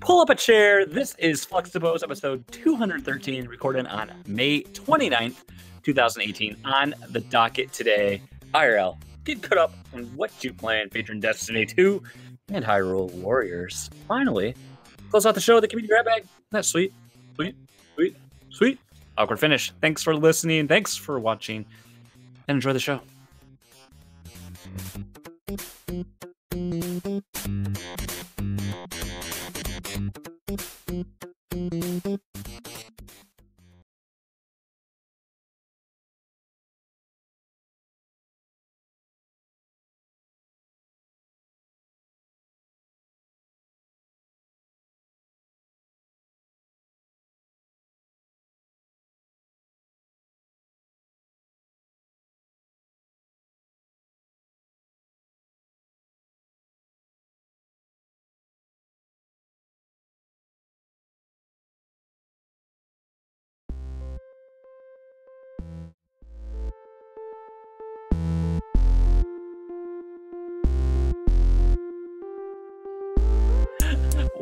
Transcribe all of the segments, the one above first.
Pull up a chair. This is Fluxtaposed, episode 213, recorded on May 29th, 2018. On the docket today, IRL, get caught up on what you plan, featuring Destiny 2 and Hyrule Warriors. Finally, close out the show with the community grab bag. That's sweet, sweet, sweet, sweet. Awkward finish. Thanks for listening. Thanks for watching. And enjoy the show.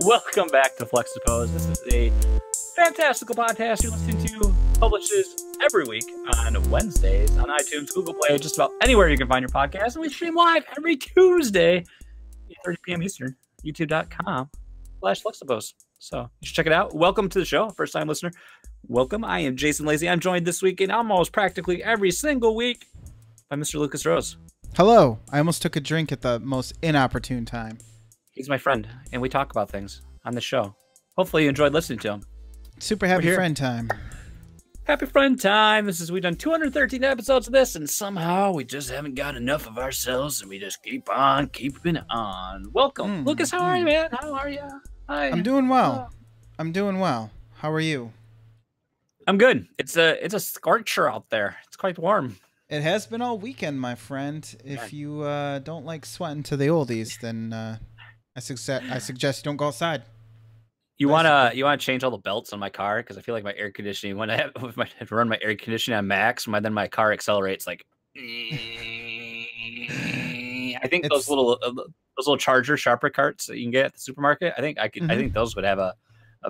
Welcome back to Fluxtaposed. This is a fantastical podcast you're listening to. Publishes every week on Wednesdays on iTunes, Google Play, just about anywhere you can find your podcast. And we stream live every Tuesday, 8:30 p.m. Eastern, youtube.com/Fluxtaposed. So you should check it out. Welcome to the show, first time listener. Welcome. I am Jason Lazy. I'm joined this week and almost practically every single week by Mr. Lucas Rose. Hello. I almost took a drink at the most inopportune time. He's my friend, and we talk about things on the show. Hopefully you enjoyed listening to him. Super happy friend time. Happy friend time. We've done 213 episodes of this, and somehow we just haven't got enough of ourselves, and we just keep on keeping on. Welcome. Lucas, how are you, man? How are you? Hi. I'm doing well. I'm doing well. How are you? I'm good. It's a scorcher out there. It's quite warm. It has been all weekend, my friend. If you don't like sweating to the oldies, then I suggest you don't go outside. You wanna change all the belts on my car, because I feel like my air conditioning, when I have to run my air conditioning on max, then my car accelerates like. I think those little Charger sharper carts that you can get at the supermarket. I think I think those would have a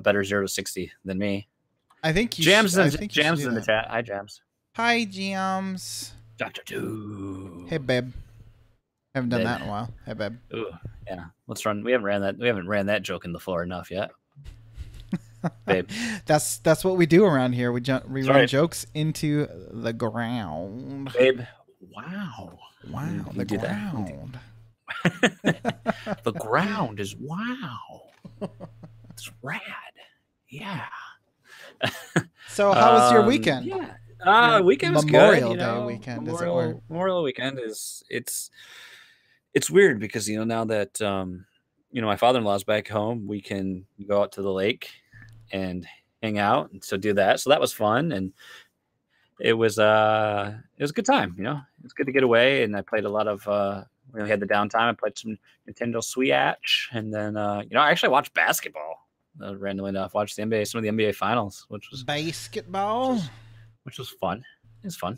better 0 to 60 than me. I think you Jams should, Jams in the chat. Hi, Jams. Hi, Jams. Dr. Two. Hey, babe. Haven't done that in a while. Hey, babe. Ooh, yeah. Let's run. We haven't ran that joke in the floor enough yet. Babe. That's what we do around here. We run jokes into the ground. Babe. Wow. Wow. The ground. The ground is wow. It's rad. Yeah. So how was your weekend? Yeah. Weekend was Memorial good. Day weekend, as it were. Memorial weekend it's weird because now that my father-in-law's back home, we can go out to the lake and hang out, and so do that. So that was fun, and it was a good time. It's good to get away, and I played a lot of. We had the downtime. I played some Nintendo Switch, and then I actually watched basketball. Randomly enough, watched some of the NBA finals, which was basketball. Which was fun. It's fun.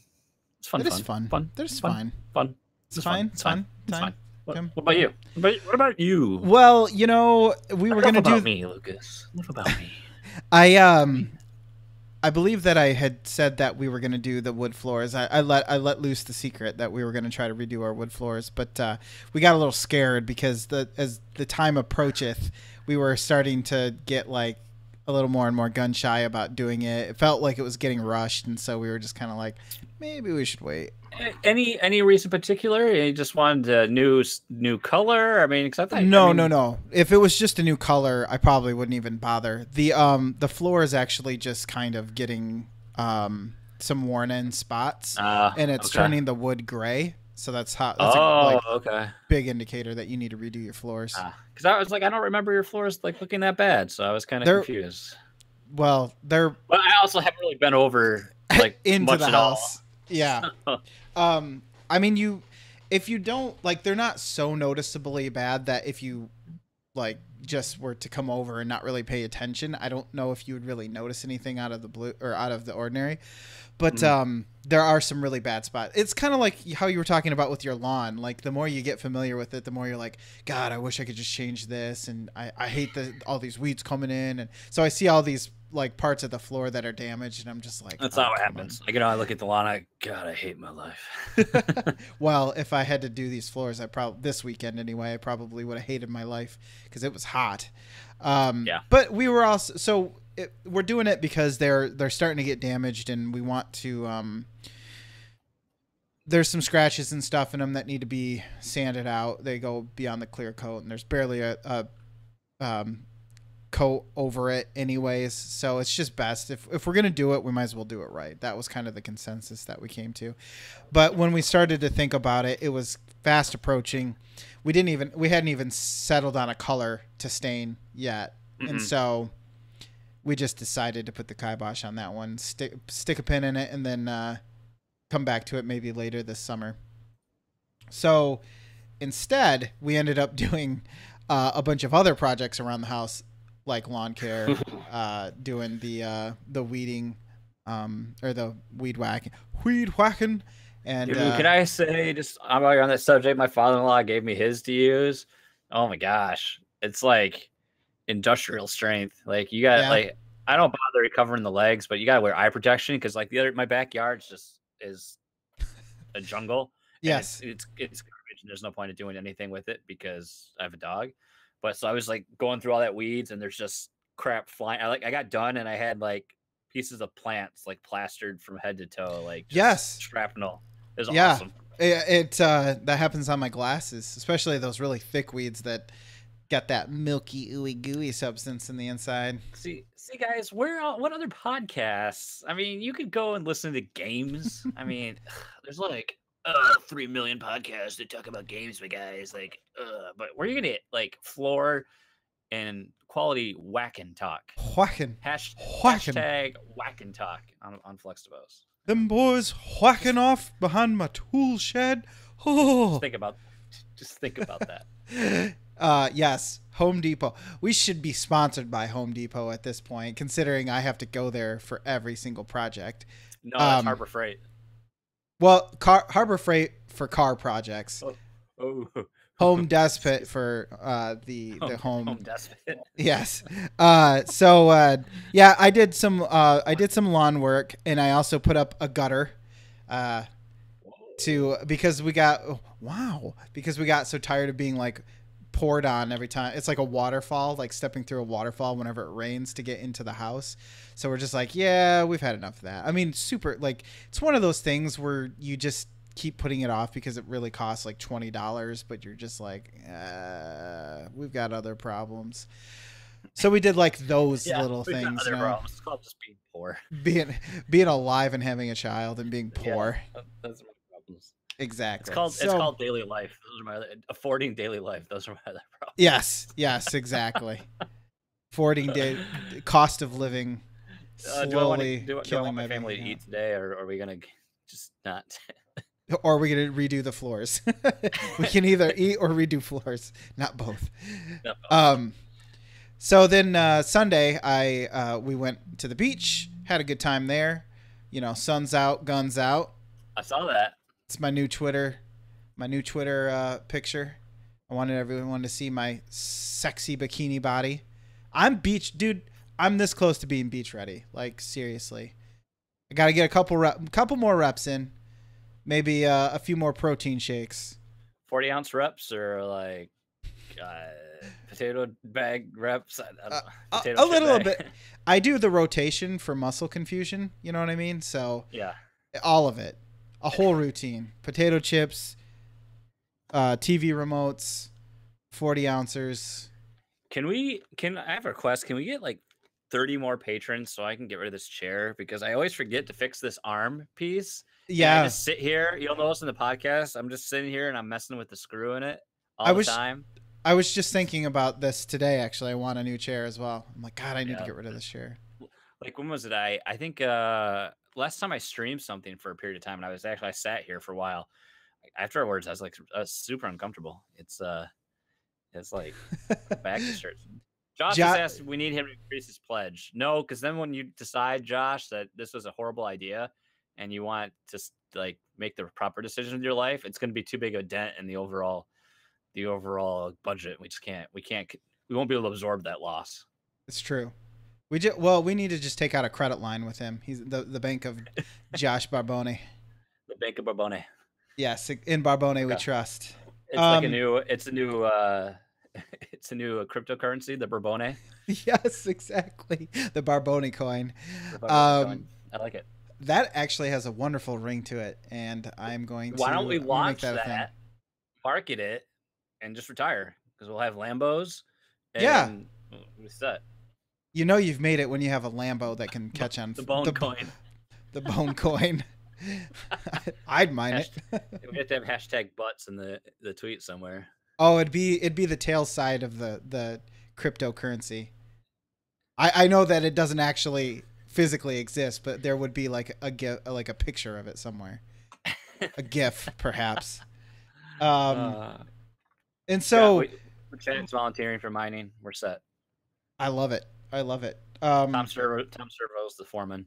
It's fun. It is fun. Fun. It's fun. Fun. It's fine. It's fine. It's fine. What about you? What about you? Well, we were going to do me, Lucas. Enough about me. I believe that I had said that we were going to do the wood floors. I let loose the secret that we were going to try to redo our wood floors, but we got a little scared because as the time approacheth, we were starting to get like a little more and more gun shy about doing it. It felt like it was getting rushed, and so we were just kind of like, maybe we should wait. Any reason particular? You just wanted a new color? I mean, except no. If it was just a new color, I probably wouldn't even bother. The floor is actually just kind of getting some worn in spots, and it's turning the wood gray. So that's hot. That's a big indicator that you need to redo your floors. Because I was like, I don't remember your floors like looking that bad, so I was kind of confused. Well, I also haven't really been over like into much the at house. All. Yeah. I mean, if you don't like, they're not so noticeably bad that if you like just were to come over and not really pay attention, I don't know if you would really notice anything out of the blue or out of the ordinary. But Mhm. there are some really bad spots. It's kind of like how you were talking about with your lawn. Like the more you get familiar with it, the more you're like, God, I wish I could just change this, and I hate all these weeds coming in, and so I see all these like parts of the floor that are damaged, and I'm just like, That's oh, not what come on. happens. Like, I look at the lawn. God, I hate my life. Well, if I had to do these floors, I probably this weekend anyway, I probably would have hated my life because it was hot. Yeah. But we were also we're doing it because they're starting to get damaged, and we want to. There's some scratches and stuff in them that need to be sanded out. They go beyond the clear coat, and there's barely a coat over it anyways, so it's just best if we're gonna do it, we might as well do it right. That was kind of the consensus that we came to. But when we started to think about it, it was fast approaching. We hadn't even settled on a color to stain yet, and Mm-hmm. so we just decided to put the kibosh on that one, stick a pin in it, and then come back to it maybe later this summer. So instead, we ended up doing a bunch of other projects around the house, like lawn care, doing the weeding, or the weed whacking, and Dude, can I say, just while you're on that subject, my father-in-law gave me his to use. Oh my gosh, it's like industrial strength. Like, you got yeah, like, I don't bother covering the legs, but you gotta wear eye protection because like my backyard just is a jungle, and it's yes, it's it's garbage, and there's no point of doing anything with it because I have a dog. But so I was like going through all that weeds, and there's just crap flying. I got done, and I had like pieces of plants like plastered from head to toe, like just yes, shrapnel. It was yeah. awesome. That happens on my glasses, especially those really thick weeds that got that milky ooey gooey substance in the inside. See, guys, what other podcasts? I mean, you could go and listen to games. I mean, there's like 3 million podcasts that talk about games, but guys, like, but where are you gonna get like floor and quality whack and talk? Whacking, whacking. Hashtag whack and talk on Fluxtaposed. Them boys Just whacking off behind my tool shed. just Oh. think about just think about that. Yes, Home Depot. We should be sponsored by Home Depot at this point, considering I have to go there for every single project. No, that's Um, Harbor Freight. well, Harbor Freight for car projects. Oh, oh, Home Despot excuse me. for the home. Home Despot. Yes. Yeah, I did some lawn work, and I also put up a gutter. Uh, to because we got wow because we got so tired of being like poured on every time. It's like a waterfall, like stepping through a waterfall whenever it rains to get into the house. So we're just like, yeah, we've had enough of that. I mean, super like it's one of those things where you just keep putting it off because it really costs like $20, but you're just like, we've got other problems. So we did like those Yeah, little we've got things, other problems. It's called just being poor. being being alive and having a child and being Yeah, poor. those are my problems. Exactly. It's So called daily life. Those are my affording daily life. Those are my other problems. yes, exactly. 40-day cost of living slowly Do I killing want my my bank family to account. eat today, or are we gonna just not? Or are we gonna redo the floors? We can either eat or redo floors, not both. No. Um, so then Sunday, we went to the beach, had a good time there. You know, sun's out, guns out. I saw that. It's my new Twitter picture. I wanted everyone to see my sexy bikini body. I'm beach, dude. I'm this close to being beach ready. Like seriously, I got to get a couple more reps in. Maybe a few more protein shakes. 40-ounce reps or like potato bag reps. I don't know. Potato A chip little bag. bit. I do the rotation for muscle confusion. You know what I mean? So Yeah. all of it, a whole routine. Potato chips, TV remotes, 40 ounces. Can I have a request? Can we get like 30 more patrons so I can get rid of this chair? Because I always forget to fix this arm piece. And I Yeah, just sit here. You'll notice in the podcast, I'm just sitting here and I'm messing with the screw in it I all the was time. I was just thinking about this today. Actually, I want a new chair as well. I'm like, God, I need to Yeah. get rid of this chair. Like, when was it? I think last time I streamed something for a period of time, and I sat here for a while. Afterwards, I was like, super uncomfortable. It's like back to church. Josh just Jo- asked, we need him to increase his pledge. No, because then when you decide, Josh, that this was a horrible idea and you want to like make the proper decision with your life, it's going to be too big a dent in the overall budget. We won't be able to absorb that loss. it's true. We need to just take out a credit line with him. He's the bank of Josh Barbone. The Bank of Barbone. Yes, in Barbone Okay. we trust. It's like it's a new cryptocurrency, the Barbone. Yes, exactly. The Barbone coin. The Barbone coin. I like it. That actually has a wonderful ring to it, and I'm going to. Why don't we launch that, market it, and just retire? Because we'll have Lambos. And yeah, we set. You know you've made it when you have a Lambo that can catch on the bone coin. The bone coin. I'd mind it. We have to have hashtag butts in the tweet somewhere. Oh, it'd be the tail side of the cryptocurrency. I know that it doesn't actually physically exist, but there would be like a picture of it somewhere, a GIF perhaps. And so Chad's volunteering for mining. We're set. I love it. Tom Servo's the foreman.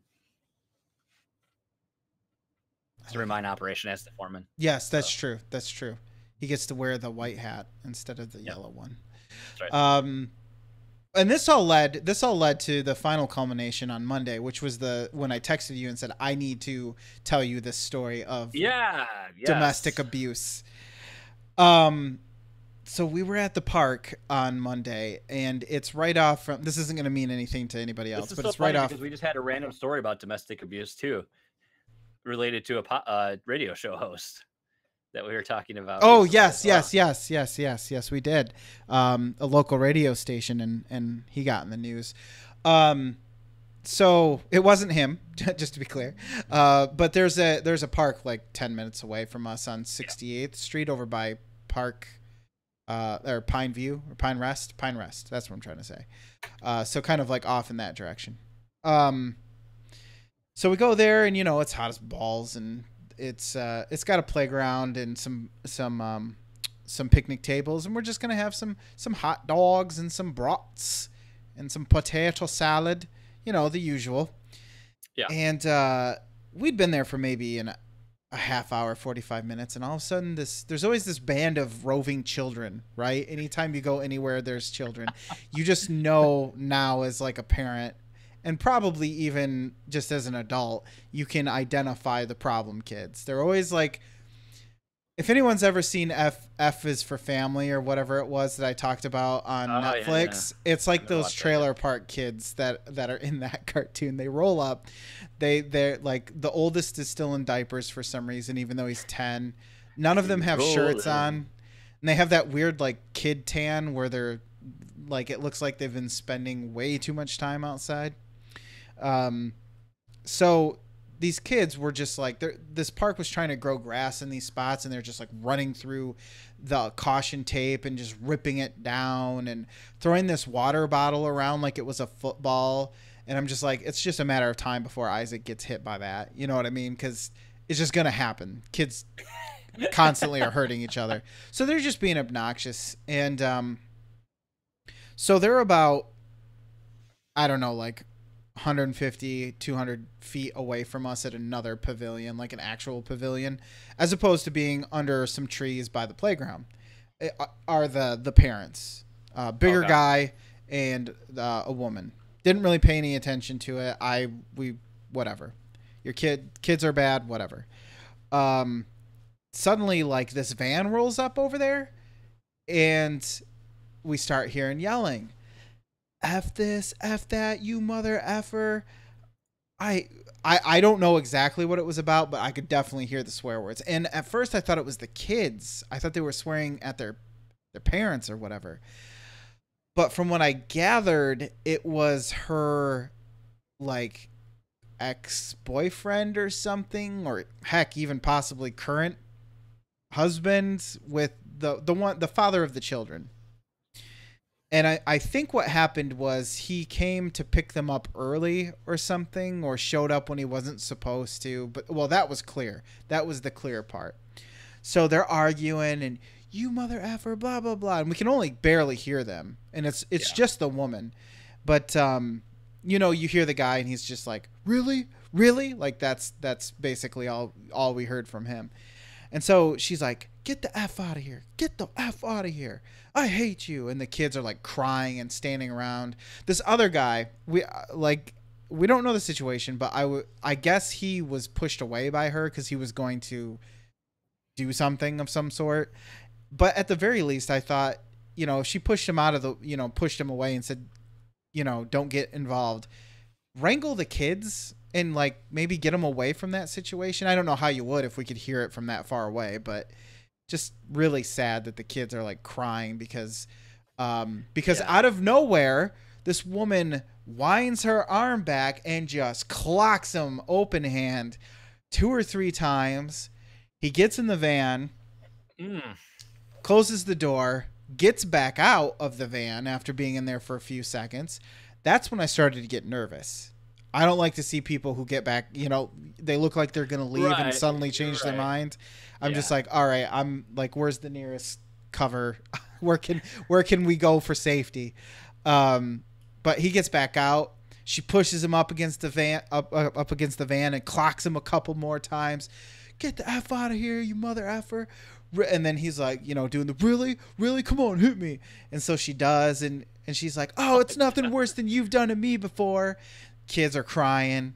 It's a mine operation as the foreman. Yes, that's true. That's true. He gets to wear the white hat instead of the yellow one. That's right. And this all led to the final culmination on Monday, which was when I texted you and said I need to tell you this story of domestic abuse. So we were at the park on Monday, and it's right off from. This isn't going to mean anything to anybody else, but it's right off because we just had a random story about domestic abuse too, related to a radio show host that we were talking about. Oh yes, we did. A local radio station, and he got in the news. So it wasn't him, just to be clear. But there's a park like 10 minutes away from us on 68th Street over by Park. Or Pine View or Pine Rest. That's what I'm trying to say. So kind of like off in that direction. So we go there, and it's hot as balls, and it's got a playground and some picnic tables, and we're just gonna have some hot dogs and some brats and some potato salad, the usual. Yeah. And we'd been there for maybe a half hour, 45 minutes, and all of a sudden there's always this band of roving children, right? Anytime you go anywhere there's children, you just know now as like a parent, and probably even just as an adult, you can identify the problem kids. They're always like, if anyone's ever seen F is for Family or whatever it was that I talked about on Netflix, it's like those trailer park kids that are in that cartoon. They roll up. They're like, the oldest is still in diapers for some reason, even though he's 10. None of them have shirts on. And they have that weird like kid tan where they're like, it looks like they've been spending way too much time outside. So these kids were just like, this park was trying to grow grass in these spots, and they're just like running through the caution tape and just ripping it down and throwing this water bottle around like it was a football. And I'm just like, it's just a matter of time before Isaac gets hit by that. You know what I mean? Because it's just going to happen. Kids constantly are hurting each other. So they're just being obnoxious. And so they're about, I don't know, like 150, 200 feet away from us at another pavilion, like an actual pavilion, as opposed to being under some trees by the playground. Are the parents, bigger guy and a woman. Didn't really pay any attention to it. Whatever. Your kids are bad, whatever. Suddenly, like, this van rolls up over there, and we start hearing yelling. F this, F that, you mother effer. I don't know exactly what it was about, but I could definitely hear the swear words. And at first I thought it was the kids. I thought they were swearing at their parents or whatever. But from what I gathered, it was her like ex-boyfriend or something, or heck, even possibly current husband with the father of the children. And I think what happened was he came to pick them up early or something, or showed up when he wasn't supposed to. But, well, that was clear. That was the clear part. So they're arguing, and you mother effer, blah blah blah, and we can only barely hear them, and it's Yeah. just the woman, but you know, you hear the guy and he's just like, really, really, like that's basically all we heard from him. And so she's like, get the F out of here. Get the F out of here. I hate you. And the kids are like crying and standing around. This other guy, we don't know the situation, but I guess he was pushed away by her because he was going to do something of some sort. But at the very least, I thought, you know, if she pushed him out of the, you know, pushed him away and said, you know, don't get involved, wrangle the kids and like maybe get them away from that situation. I don't know how you would if we could hear it from that far away, but just really sad that the kids are like crying because Yeah. out of nowhere this woman winds her arm back and just clocks him open hand 2 or 3 times. He gets in the van, Mm. closes the door, gets back out of the van after being in there for a few seconds. That's when I started to get nervous. I don't like to see people who get back, you know, they look like they're going to leave and Right. suddenly change their Right. mind. I'm just Yeah. like, all right, I'm like, where's the nearest cover? Where can we go for safety? But he gets back out. She pushes him up against the van, up against the van, and clocks him a couple more times. Get the F out of here, you mother effer. And then he's like, you know, doing the really, come on, hit me. And so she does, and she's like, oh, it's nothing worse than you've done to me before. Kids are crying.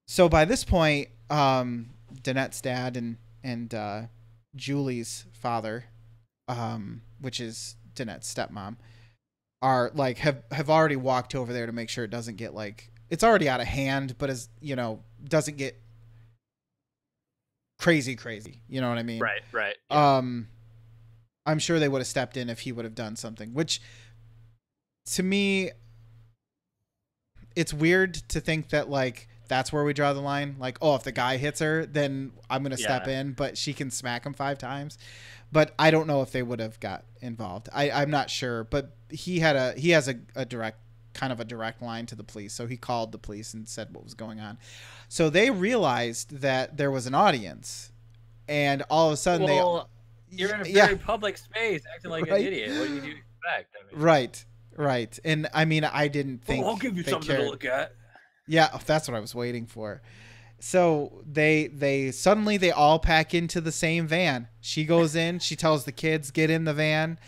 So by this point, Danette's dad and Julie's father, which is Danette's stepmom, are like have already walked over there to make sure it doesn't get like, it's already out of hand, but as you know, doesn't get crazy. You know what I mean? Right. Right. Yeah. I'm sure they would have stepped in if he would have done something, which to me, it's weird to think that like that's where we draw the line. Like, oh, if the guy hits her, then I'm gonna step Yeah. in, but she can smack him 5 times. But I don't know if they would have got involved. I'm not sure. But he has a direct kind of a direct line to the police, so he called the police and said what was going on. So they realized that there was an audience, and all of a sudden Well, you're in a yeah, very public space, acting like an right, idiot. What do you expect? I mean, right. And I mean, I didn't oh, think I'll give you they something to cared. look at. Yeah, that's what I was waiting for. So they suddenly they all pack into the same van. She goes in, she tells the kids get in the van.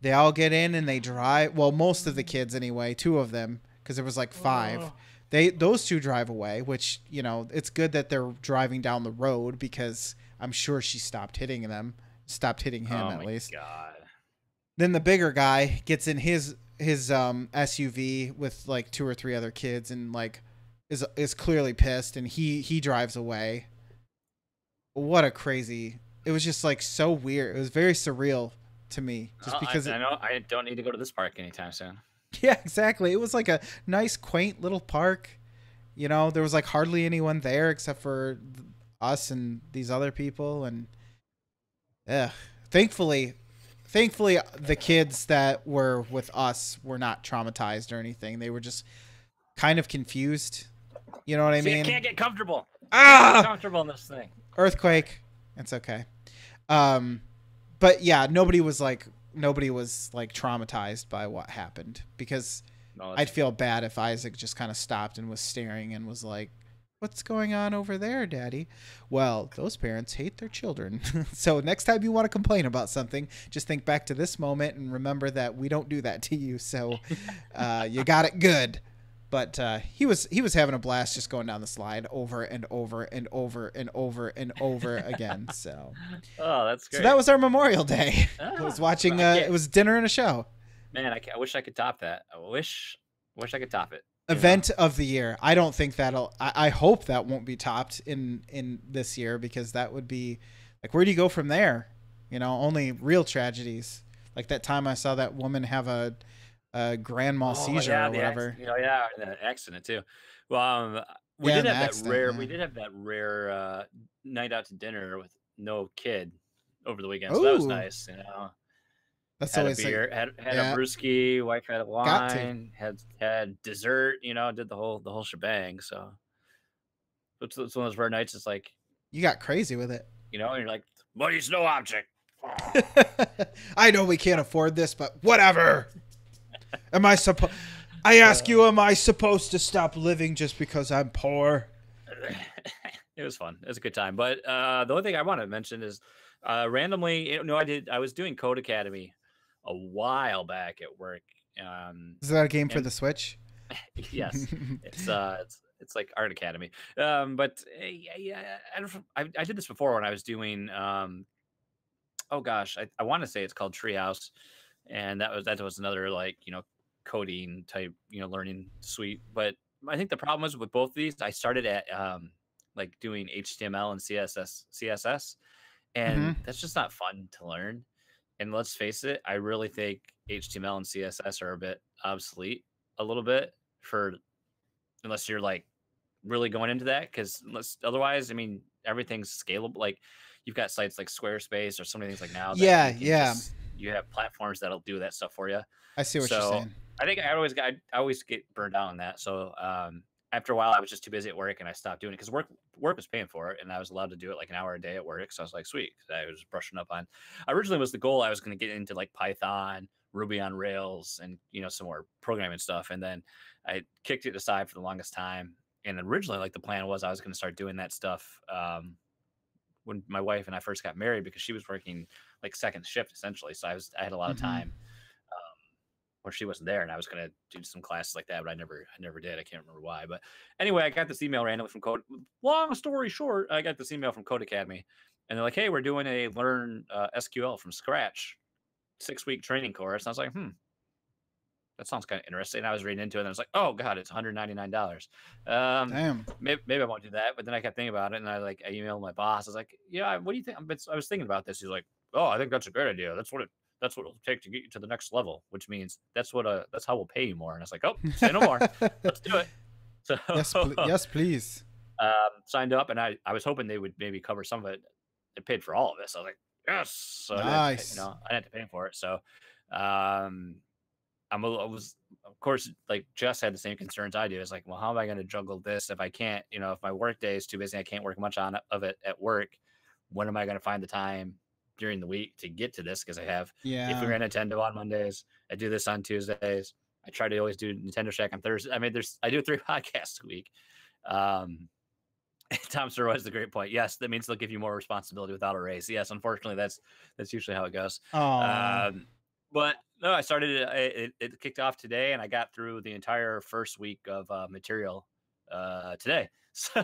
They all get in and they drive. Well, most of the kids anyway, 2 of them, because there was like 5. Oh. Those 2 drive away, which you know it's good that they're driving down the road because I'm sure she stopped hitting him Oh at my least. god. Then the bigger guy gets in his SUV with like 2 or 3 other kids and like is clearly pissed, and he drives away. What a crazy! It was just like so weird. It was very surreal to me, just Well, because I know I don't need to go to this park anytime soon. yeah, exactly. It was like a nice, quaint little park. You know, there was like hardly anyone there except for us and these other people, and yeah, thankfully, the kids that were with us were not traumatized or anything. They were just kind of confused. You know what I See, I mean? can't get comfortable. Can't get Ah, comfortable in this thing. earthquake. It's okay. Um, but yeah, nobody was like traumatized by what happened, because No, I'd that's feel bad if Isaac just kind of stopped and was staring and was like, "What's going on over there, Daddy?" Well, those parents hate their children. So next time you want to complain about something, just think back to this moment and remember that we don't do that to you. So you got it good. But he was having a blast just going down the slide over and over and over and over and over again. oh, that's So great. that was our Memorial Day. I was Ah, watching. I can't- It was dinner and a show. man, I wish I could top that. I wish I could top it. You know? Event of the year. I don't think that'll. I hope that won't be topped in this year, because that would be like, where do you go from there? You know, only real tragedies. Like that time I saw that woman have a grand mal seizure yeah, or whatever. yeah, the accident too. Well, we Yeah, did an have that accident. rare. Yeah. We did have that rare night out to dinner with no kid over the weekend, so that was Ooh, nice. You know, that's had a always like, beer, had yeah, a brewski, wife had a got to. wine, had dessert. You know, did the whole shebang. So it's one of those rare nights. It's like, You got crazy with it. you know, and you're like, money's no object. I know we can't afford this, but whatever. Am I supposed? I ask you, am I supposed to stop living just because I'm poor? It was fun. It was a good time. But the only thing I want to mention is randomly, I was doing Code Academy a while back at work. Is that a game for And the Switch? yes, it's like Art Academy. But yeah, yeah, I did this before when I was doing oh gosh, I want to say it's called Treehouse, and that was another like coding type learning suite. But I think the problem was with both of these. I started at like doing HTML and CSS, Mm-hmm. and that's just not fun to learn. And let's face it, I really think HTML and CSS are a bit obsolete, a little bit for unless you're like really going into that because otherwise, I mean, everything's scalable. Like you've got sites like Squarespace or so many things like now that Yeah, you can yeah. just you have platforms that'll do that stuff for you. I see what you're So saying. I think I always get burned out on that. So after a while, I was just too busy at work and I stopped doing it because work was paying for it and I was allowed to do it like an hour a day at work. So I was like, sweet. I was brushing up on. Originally was the goal I was going to get into like Python, Ruby on Rails, and some more programming stuff. And then I kicked it aside for the longest time. And originally, like the plan was, I was going to start doing that stuff when my wife and I first got married because she was working like second shift essentially. So I had a lot of Mm-hmm. time where she wasn't there, and I was going to do some classes like that, but I never did. I can't remember why. But anyway, I got this email randomly from Code. Long story short, I got this email from Code Academy, and they're like, "Hey, we're doing a learn SQL from scratch 6-week training course." And I was like, that sounds kind of interesting. And I was reading into it, and I was like, "Oh God, it's $199." Damn. Maybe I won't do that. But then I kept thinking about it, and I emailed my boss. I was like, "Yeah, what do you think?" I was thinking about this. He's like, "Oh, I think that's a great idea. That's what it'll take to get you to the next level, which means that's how we'll pay you more." And I was like, "Oh, say no more. Let's do it." So Yes, please. signed up, and I was hoping they would maybe cover some of it. They paid for all of this. I was like, "Yes!" So I didn't have to pay, Nice. I didn't have to pay for it. So um, I was, of course, like Jess had the same concerns I do. It's like, well, how am I going to juggle this if I can't, if my work day is too busy, I can't work much of it at work. When am I going to find the time during the week to get to this? Because if we Yeah. ran Nintendo on Mondays, I do this on Tuesdays. I try to always do Nintendo Shack on Thursday. I mean, I do 3 podcasts a week. Um, Tom Sir has the great point. Yes, that means they'll give you more responsibility without a raise. Yes, unfortunately, that's usually how it goes. Oh, Um, but no, I started it kicked off today, and I got through the entire first week of material today. So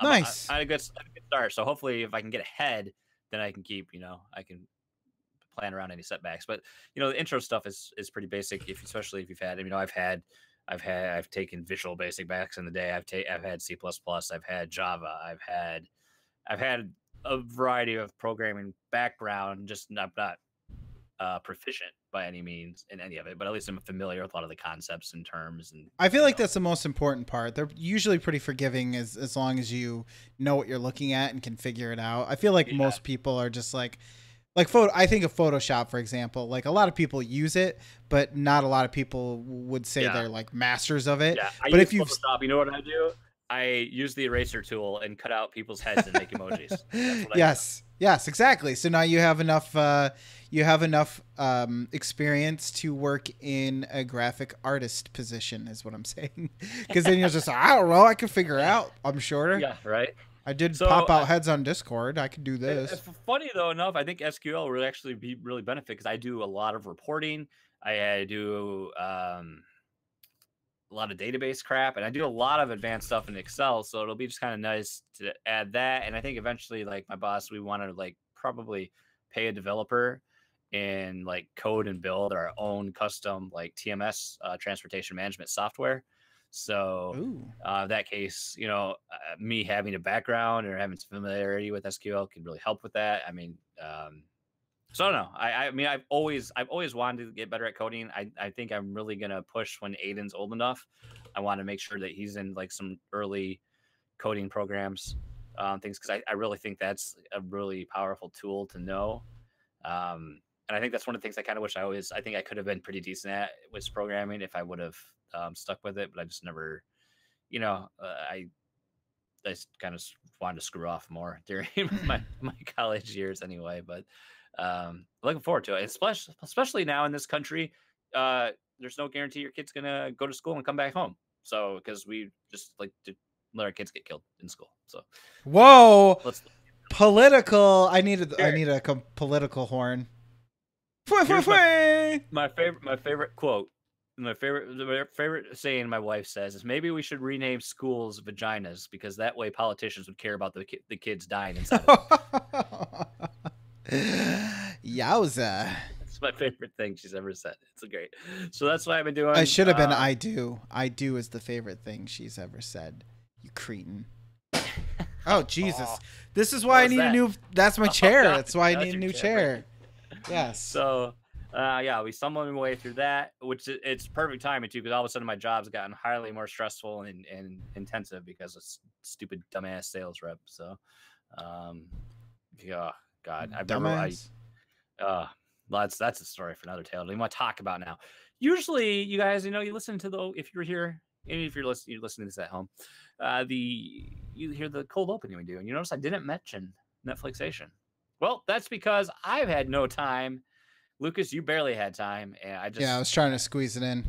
nice. I had a good start. So hopefully, if I can get ahead, then I can keep. I can plan around any setbacks. But the intro stuff is pretty basic. Especially if you've had, I've taken Visual Basic backs in the day. I've had C++. I've had Java. I've had a variety of programming background. Just not proficient by any means in any of it, but at least I'm familiar with a lot of the concepts and terms. And I feel like that's the most important part. They're usually pretty forgiving as long as you know what you're looking at and can figure it out. I feel like yeah, most people are just like photo. I think of Photoshop, for example. Like a lot of people use it, but not a lot of people would say yeah, they're like masters of it. yeah. I But use if you've Photoshop. You know what I do? I use the eraser tool and cut out people's heads and make emojis. That's what I do. yes, exactly. So now you have enough experience to work in a graphic artist position, is what I'm saying. Because then you're just I don't know, I can figure out. I'm sure Yeah, right. I did So pop out heads on Discord. I could do this. funny though enough, I think SQL will actually be really benefit because I do a lot of reporting. I do a lot of database crap, and I do a lot of advanced stuff in Excel. So it'll be just kind of nice to add that. And I think eventually, like my boss, we want to like probably pay a developer and like code and build our own custom like TMS transportation management software. So Ooh, that case, me having a background or having some familiarity with SQL could really help with that. I mean, so I don't know. I mean, I've always wanted to get better at coding. I think I'm really gonna push when Aiden's old enough. I want to make sure that he's in like some early coding programs, things because I really think that's a really powerful tool to know. And I think that's one of the things I kind of wish I think I could have been pretty decent at was programming if I would have stuck with it, but I just never, I just kind of wanted to screw off more during my college years anyway. But looking forward to it, especially now in this country. There's no guarantee your kid's gonna go to school and come back home. So because we just like to let our kids get killed in school. So whoa, let's political. I need a political horn. Here's my favorite quote. My favorite saying my wife says is maybe we should rename schools vaginas because that way politicians would care about the kids dying inside of them. Yowza. It's my favorite thing she's ever said. It's great. So that's what I've been doing. I should have been I do. I do is the favorite thing she's ever said. You cretin. Oh, Jesus. Oh, this is why I need a new... That's my chair. God, that's why I need a new chair. Yes. So... yeah, we stumbled my way through that, which it's perfect timing too, because all of a sudden my job's gotten highly more stressful and intensive because of stupid dumbass sales rep. So, yeah, God, I remember that's a story for another tale. We want to talk about now. Usually, you guys, you listen to if you're here, and if you're listening to this at home, you hear the cold opening we do, and you notice I didn't mention Netflixation. Well, that's because I've had no time. Lucas, you barely had time, and I was trying to squeeze it in.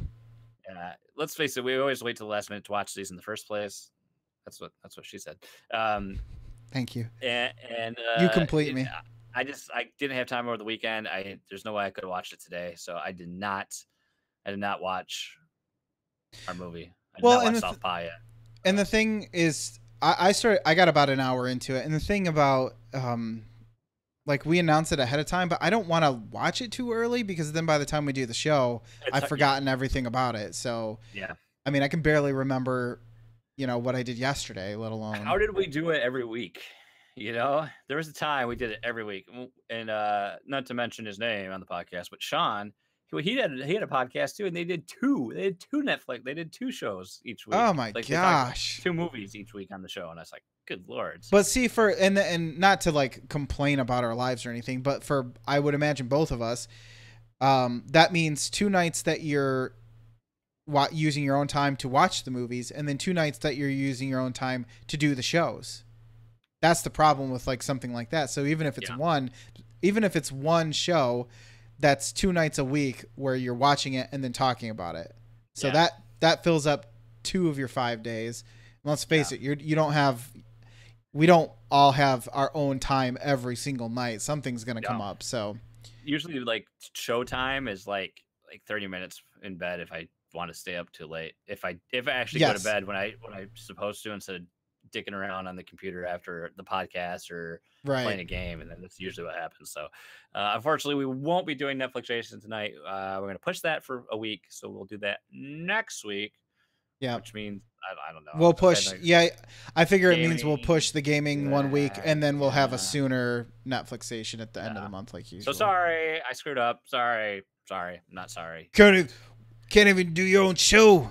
Let's face it, we always wait till the last minute to watch these in the first place. That's what she said. Thank you. And you complete me. I didn't have time over the weekend. There's no way I could have watched it today, so I did not watch our movie. I did not watch South Pie yet. And the thing is, I got about an hour into it, and the thing about like we announced it ahead of time, but I don't want to watch it too early because then by the time we do the show, I've forgotten everything about it. So yeah, I mean, I can barely remember, what I did yesterday, let alone. How did we do it every week? There was a time we did it every week, and not to mention his name on the podcast, but Sean, he had a podcast too, and they did two Netflix, they did two shows each week. Oh my gosh, 2 movies each week on the show, and I was like, good Lord. But see, and not to like complain about our lives or anything, but for I would imagine both of us, that means 2 nights that you're using your own time to watch the movies, and then 2 nights that you're using your own time to do the shows. That's the problem with like something like that. So even if it's one show, that's 2 nights a week where you're watching it and then talking about it. So that fills up 2 of your 5 days. And let's face it, we don't all have our own time every single night. Something's going to come up. So usually like show time is like 30 minutes in bed if I want to stay up too late. If I actually go to bed when I'm supposed to, instead of dicking around on the computer after the podcast or playing a game, and then that's usually what happens. So unfortunately we won't be doing Netflixation tonight. We're going to push that for a week, so we'll do that next week. Yeah, which means I don't know. We'll push. I figure it means we'll push the gaming 1 week, and then we'll have a sooner Netflixation at the end of the month, like usual. So sorry, I screwed up. Sorry, I'm not sorry. Can't even do your own show.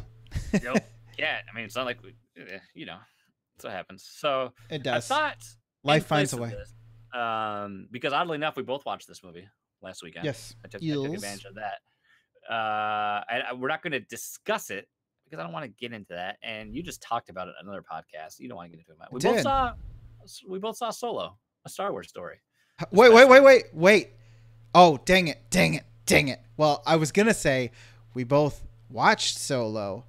Nope. Yeah, I mean, it's not like we, that's what happens. So it does. I thought life finds a way. This, because oddly enough, we both watched this movie last weekend. Yes, I took advantage of that. We're not going to discuss it because I don't want to get into that. And you just talked about it on another podcast. You don't want to get into it. We both saw Solo, a Star Wars story. Wait. Oh, dang it. Well, I was going to say we both watched Solo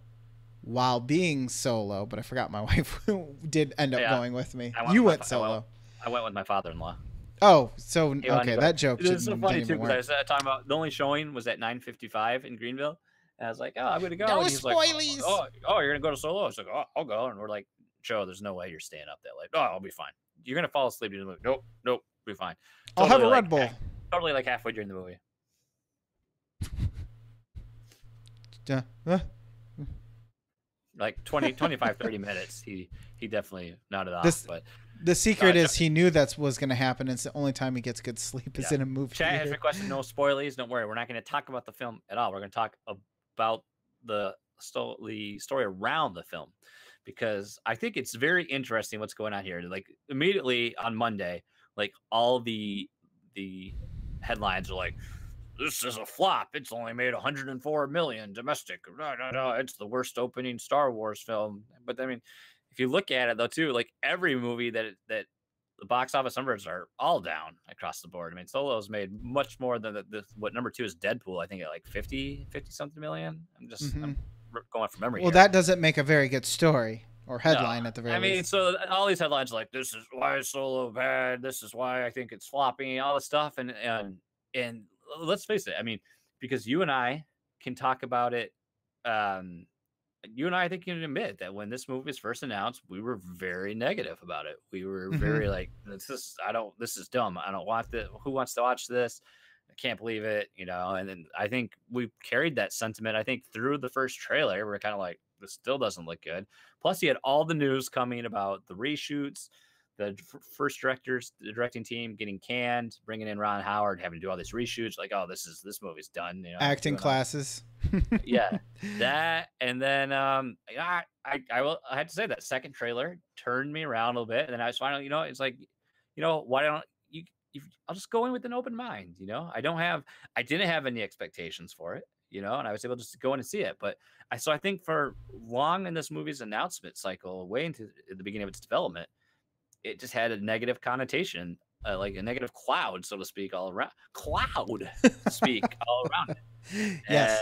while being solo, but I forgot my wife did end up going with me. You went solo. I went with my father-in-law. Oh, so okay, that joke. It's so funny too because I was talking about the only showing was at 9:55 in Greenville. And I was like, "Oh, I'm gonna go." No and he's spoilies. Like, oh, you're gonna go to Solo? I was like, "Oh, I'll go." And we're like, "Joe, there's no way you're staying up that late." "Oh, I'll be fine." "You're gonna fall asleep during the movie." "Nope, we'll be fine." I'll have a Red Bull. Totally like halfway during the movie. Like 25, 30 minutes. He definitely nodded off. But the secret is he knew that was going to happen. It's the only time he gets good sleep is in a movie. Chat has requested no spoilies. Don't worry. We're not going to talk about the film at all. We're going to talk about the story around the film because I think it's very interesting what's going on here. Like immediately on Monday, like all the headlines are like, "This is a flop. It's only made 104 million domestic. No, it's the worst opening Star Wars film." But I mean, if you look at it though too, like every movie that the box office numbers are all down across the board. I mean, Solo's made much more than what number two is Deadpool. I think at like 50 something million. Hmm. I'm going from memory Well, here. that doesn't make a very good story or No, headline at the very I mean, least. so all these headlines like this is why is Solo bad. This is why I think it's flopping. All this stuff, and let's face it. I mean, because you and I can talk about it. Um, you and I think can admit that when this movie was first announced, we were very negative about it. We were Hmm. very like, this is dumb. I don't want this. Who wants to watch this? I can't believe it, And then I think we carried that sentiment. I think through the first trailer, we're kind of like, this still doesn't look good. Plus, you had all the news coming about the reshoots, the first the directing team getting canned, bringing in Ron Howard, having to do all these reshoots. Like, oh, this movie's done. Acting Doing all classes. yeah, that and then I had to say that second trailer turned me around a little bit, and then I was finally, it's like, why don't you I'll just go in with an open mind, I didn't have any expectations for it, and I was able just to go in and see it. But I think for long in this movie's announcement cycle, way into the beginning of its development, it just had a negative connotation, like a negative cloud, so to speak, all around cloud speak all around it. Yes.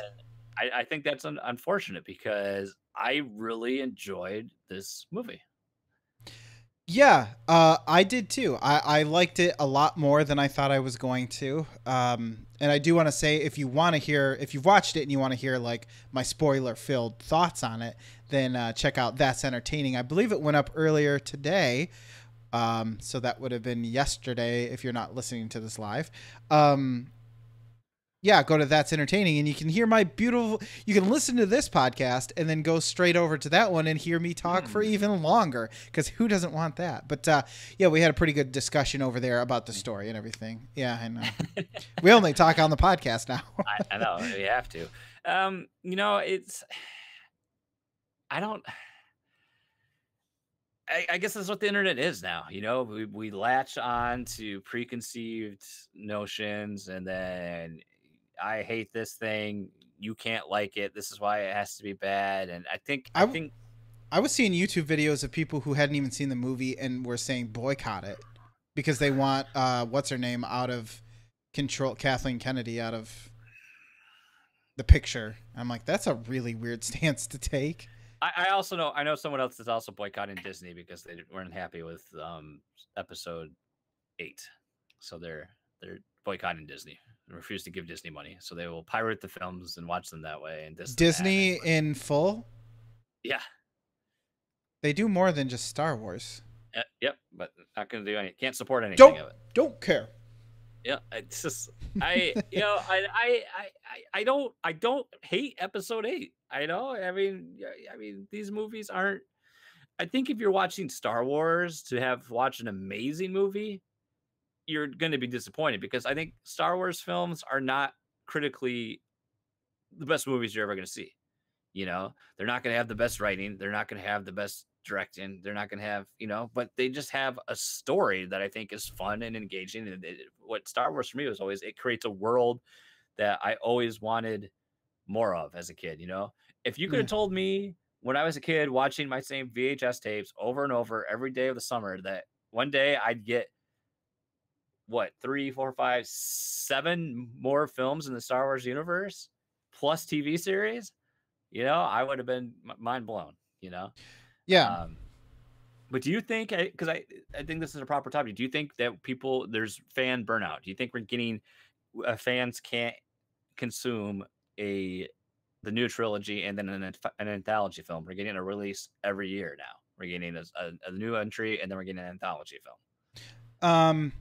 And I think that's unfortunate because I really enjoyed this movie. Yeah, I did too. I liked it a lot more than I thought I was going to. And I do want to say, if you've watched it and you want to hear like my spoiler-filled thoughts on it, then check out That's Entertaining. I believe it went up earlier today, so that would have been yesterday if you're not listening to this live. Yeah, go to That's Entertaining and you can hear you can listen to this podcast and then go straight over to that one and hear me talk for even longer, because who doesn't want that? But yeah, we had a pretty good discussion over there about the story and everything. Yeah, I know. We only talk on the podcast now. I know we have to. It's I don't. I guess that's what the internet is now. We latch on to preconceived notions, and then I hate this thing. You can't like it. This is why it has to be bad. And I think I was seeing YouTube videos of people who hadn't even seen the movie and were saying boycott it because they want what's her name out of control, Kathleen Kennedy out of the picture. I'm like, that's a really weird stance to take. I know someone else is also boycotting Disney because they weren't happy with episode 8, so they're boycotting Disney and refuse to give Disney money, so they will pirate the films and watch them that way. And Disney in full. Yeah, they do more than just Star Wars. Yep, but not going to do any. Can't support anything of it. Don't care. Yeah, it's just I don't hate episode 8. I mean these movies aren't. I think if you're watching Star Wars to watch an amazing movie, you're going to be disappointed, because I think Star Wars films are not critically the best movies you're ever going to see. They're not going to have the best writing. They're not going to have the best directing. They're not going to have, but they just have a story that I think is fun and engaging. And what Star Wars for me was always, it creates a world that I always wanted more of as a kid. If you could have told me when I was a kid watching my same VHS tapes over and over every day of the summer that one day I'd get 3, 4, 5, 7 more films in the Star Wars universe plus TV series, I would have been mind blown, Yeah. But do you think, because I think this is a proper topic, do you think that there's fan burnout? Do you think we're getting fans can't consume the new trilogy and then an anthology film? We're getting a release every year now. We're getting a new entry, and then we're getting an anthology film.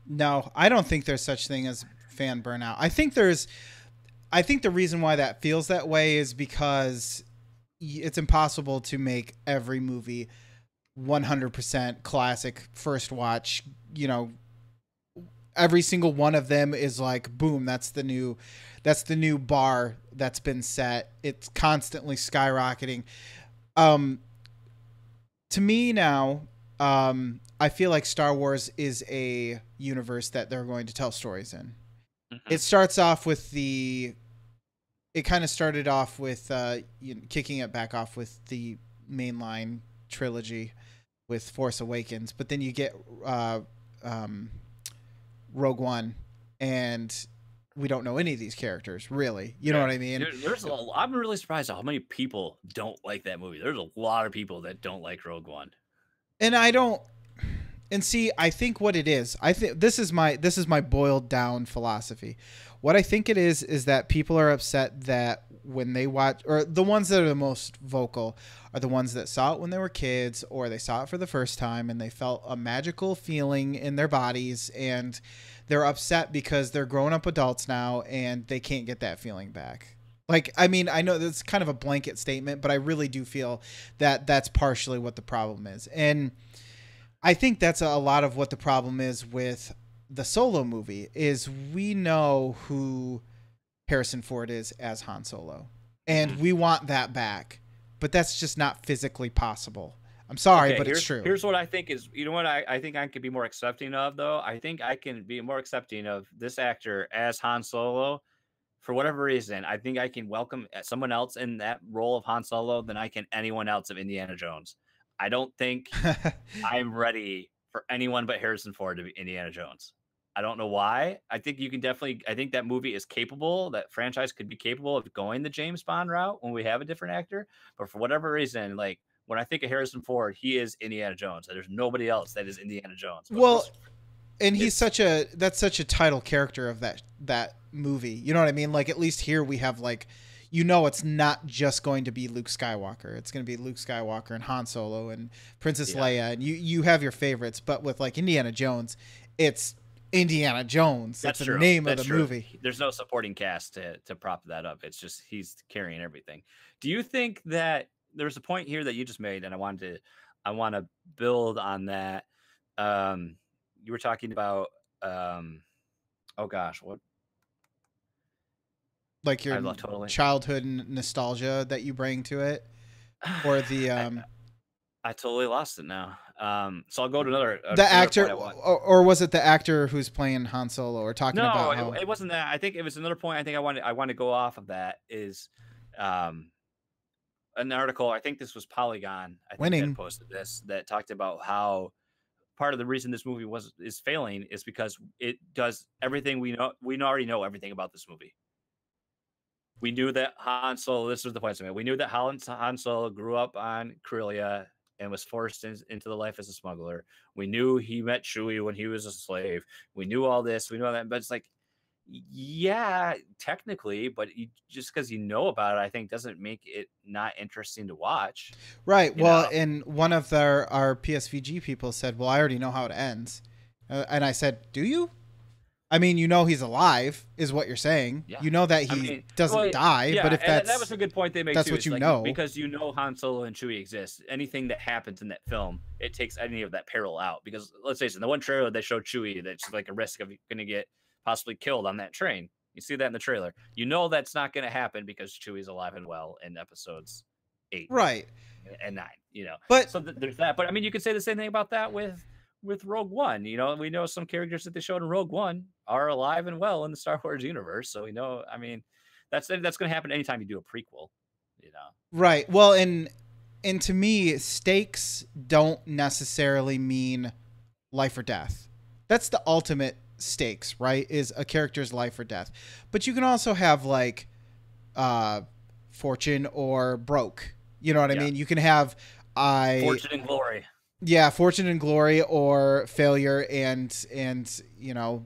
No, I don't think there's such thing as fan burnout. I think the reason why that feels that way is because it's impossible to make every movie 100% classic first watch. Every single one of them is like, boom, that's the new bar that's been set. It's constantly skyrocketing. To me now, I feel like Star Wars is a universe that they're going to tell stories in. Mm-hmm. It starts off with it kind of started off with kicking it back off with the mainline trilogy with Force Awakens, but then you get um, Rogue One, and we don't know any of these characters really. You know Yeah, what I mean? I'm really surprised at how many people don't like that movie. There's a lot of people that don't like Rogue One. And I don't. And see, I think what it is, I think this is my boiled down philosophy. What I think it is that people are upset that when they watch, or the ones that are the most vocal are the ones that saw it when they were kids, or they saw it for the first time and they felt a magical feeling in their bodies, and they're upset because they're grown up adults now and they can't get that feeling back. Like, I mean, I know that's kind of a blanket statement, but I really do feel that that's partially what the problem is. And I think that's a lot of what the problem is with the Solo movie is we know who Harrison Ford is as Han Solo, and Mhm. we want that back, but that's just not physically possible. I'm sorry, Okay, but it's true. here's what I think is, you know what I think I could be more accepting of though. I think I can be more accepting of this actor as Han Solo for whatever reason. I think I can welcome someone else in that role of Han Solo than I can anyone else of Indiana Jones. I don't think I'm ready for anyone but Harrison Ford to be Indiana Jones. I don't know why. I think you can definitely. I think that movie is capable. That franchise could be capable of going the James Bond route when we have a different actor. But for whatever reason, like when I think of Harrison Ford, he is Indiana Jones. There's nobody else that is Indiana Jones. But Well, and he's it's such a title character of that movie. You know what I mean? Like, at least here we have, like, you know, it's not just going to be Luke Skywalker. It's going to be Luke Skywalker and Han Solo and Princess yeah. Leia, and you have your favorites. But with like Indiana Jones, it's Indiana Jones. It's That's the true. name of That's the true. movie. There's no supporting cast to prop that up. It's just he's carrying everything. Do you think that there's a point here that you just made, and I want to build on that. You were talking about um, oh gosh, what Like I your love totally. childhood nostalgia that you bring to it, or I, I totally lost it now. So I'll go to the another actor, point I want. or was it the actor who's playing Han Solo, or talking No, about how it wasn't that. I think it was another point. I want to go off of that is um, an article. I think this was Polygon. I think that winning? posted this that talked about how part of the reason this movie was is failing is because it does everything we know. We already know everything about this movie. We knew that Han Solo. This was the point I made. We knew that Han Solo grew up on Corellia and was forced into the life as a smuggler. We knew he met Chewie when he was a slave. We knew all this. We know that, but it's like, yeah, technically, but just because you know about it, I think doesn't make it not interesting to watch. Right. You know, Well, and one of our PSVG people said, "Well, I already know how it ends," and I said, "Do you? I mean, you know he's alive, is what you're saying. yeah. You know that I he mean, doesn't well, die, yeah, but if and that was a good point they made that's too. what It's you like know, because you know Han Solo and Chewie exist, anything that happens in that film, it takes any of that peril out. Because let's face it, in the one trailer they showed Chewie, that's like a risk of going to get possibly killed on that train. You see that in the trailer. You know that's not going to happen because Chewie's alive and well in episodes 8 right? and 9. You know, But so there's that. But I mean, you could say the same thing about that with Rogue One. You know, we know some characters that they showed in Rogue One are alive and well in the Star Wars universe. So we know, I mean, that's going to happen anytime you do a prequel, you know. right. Well, and to me, stakes don't necessarily mean life or death. That's the ultimate stakes, right? Is a character's life or death. But you can also have like uh fortune or broke. You know what I Yeah. mean? You can have I Fortune and glory. yeah, fortune and glory, or failure and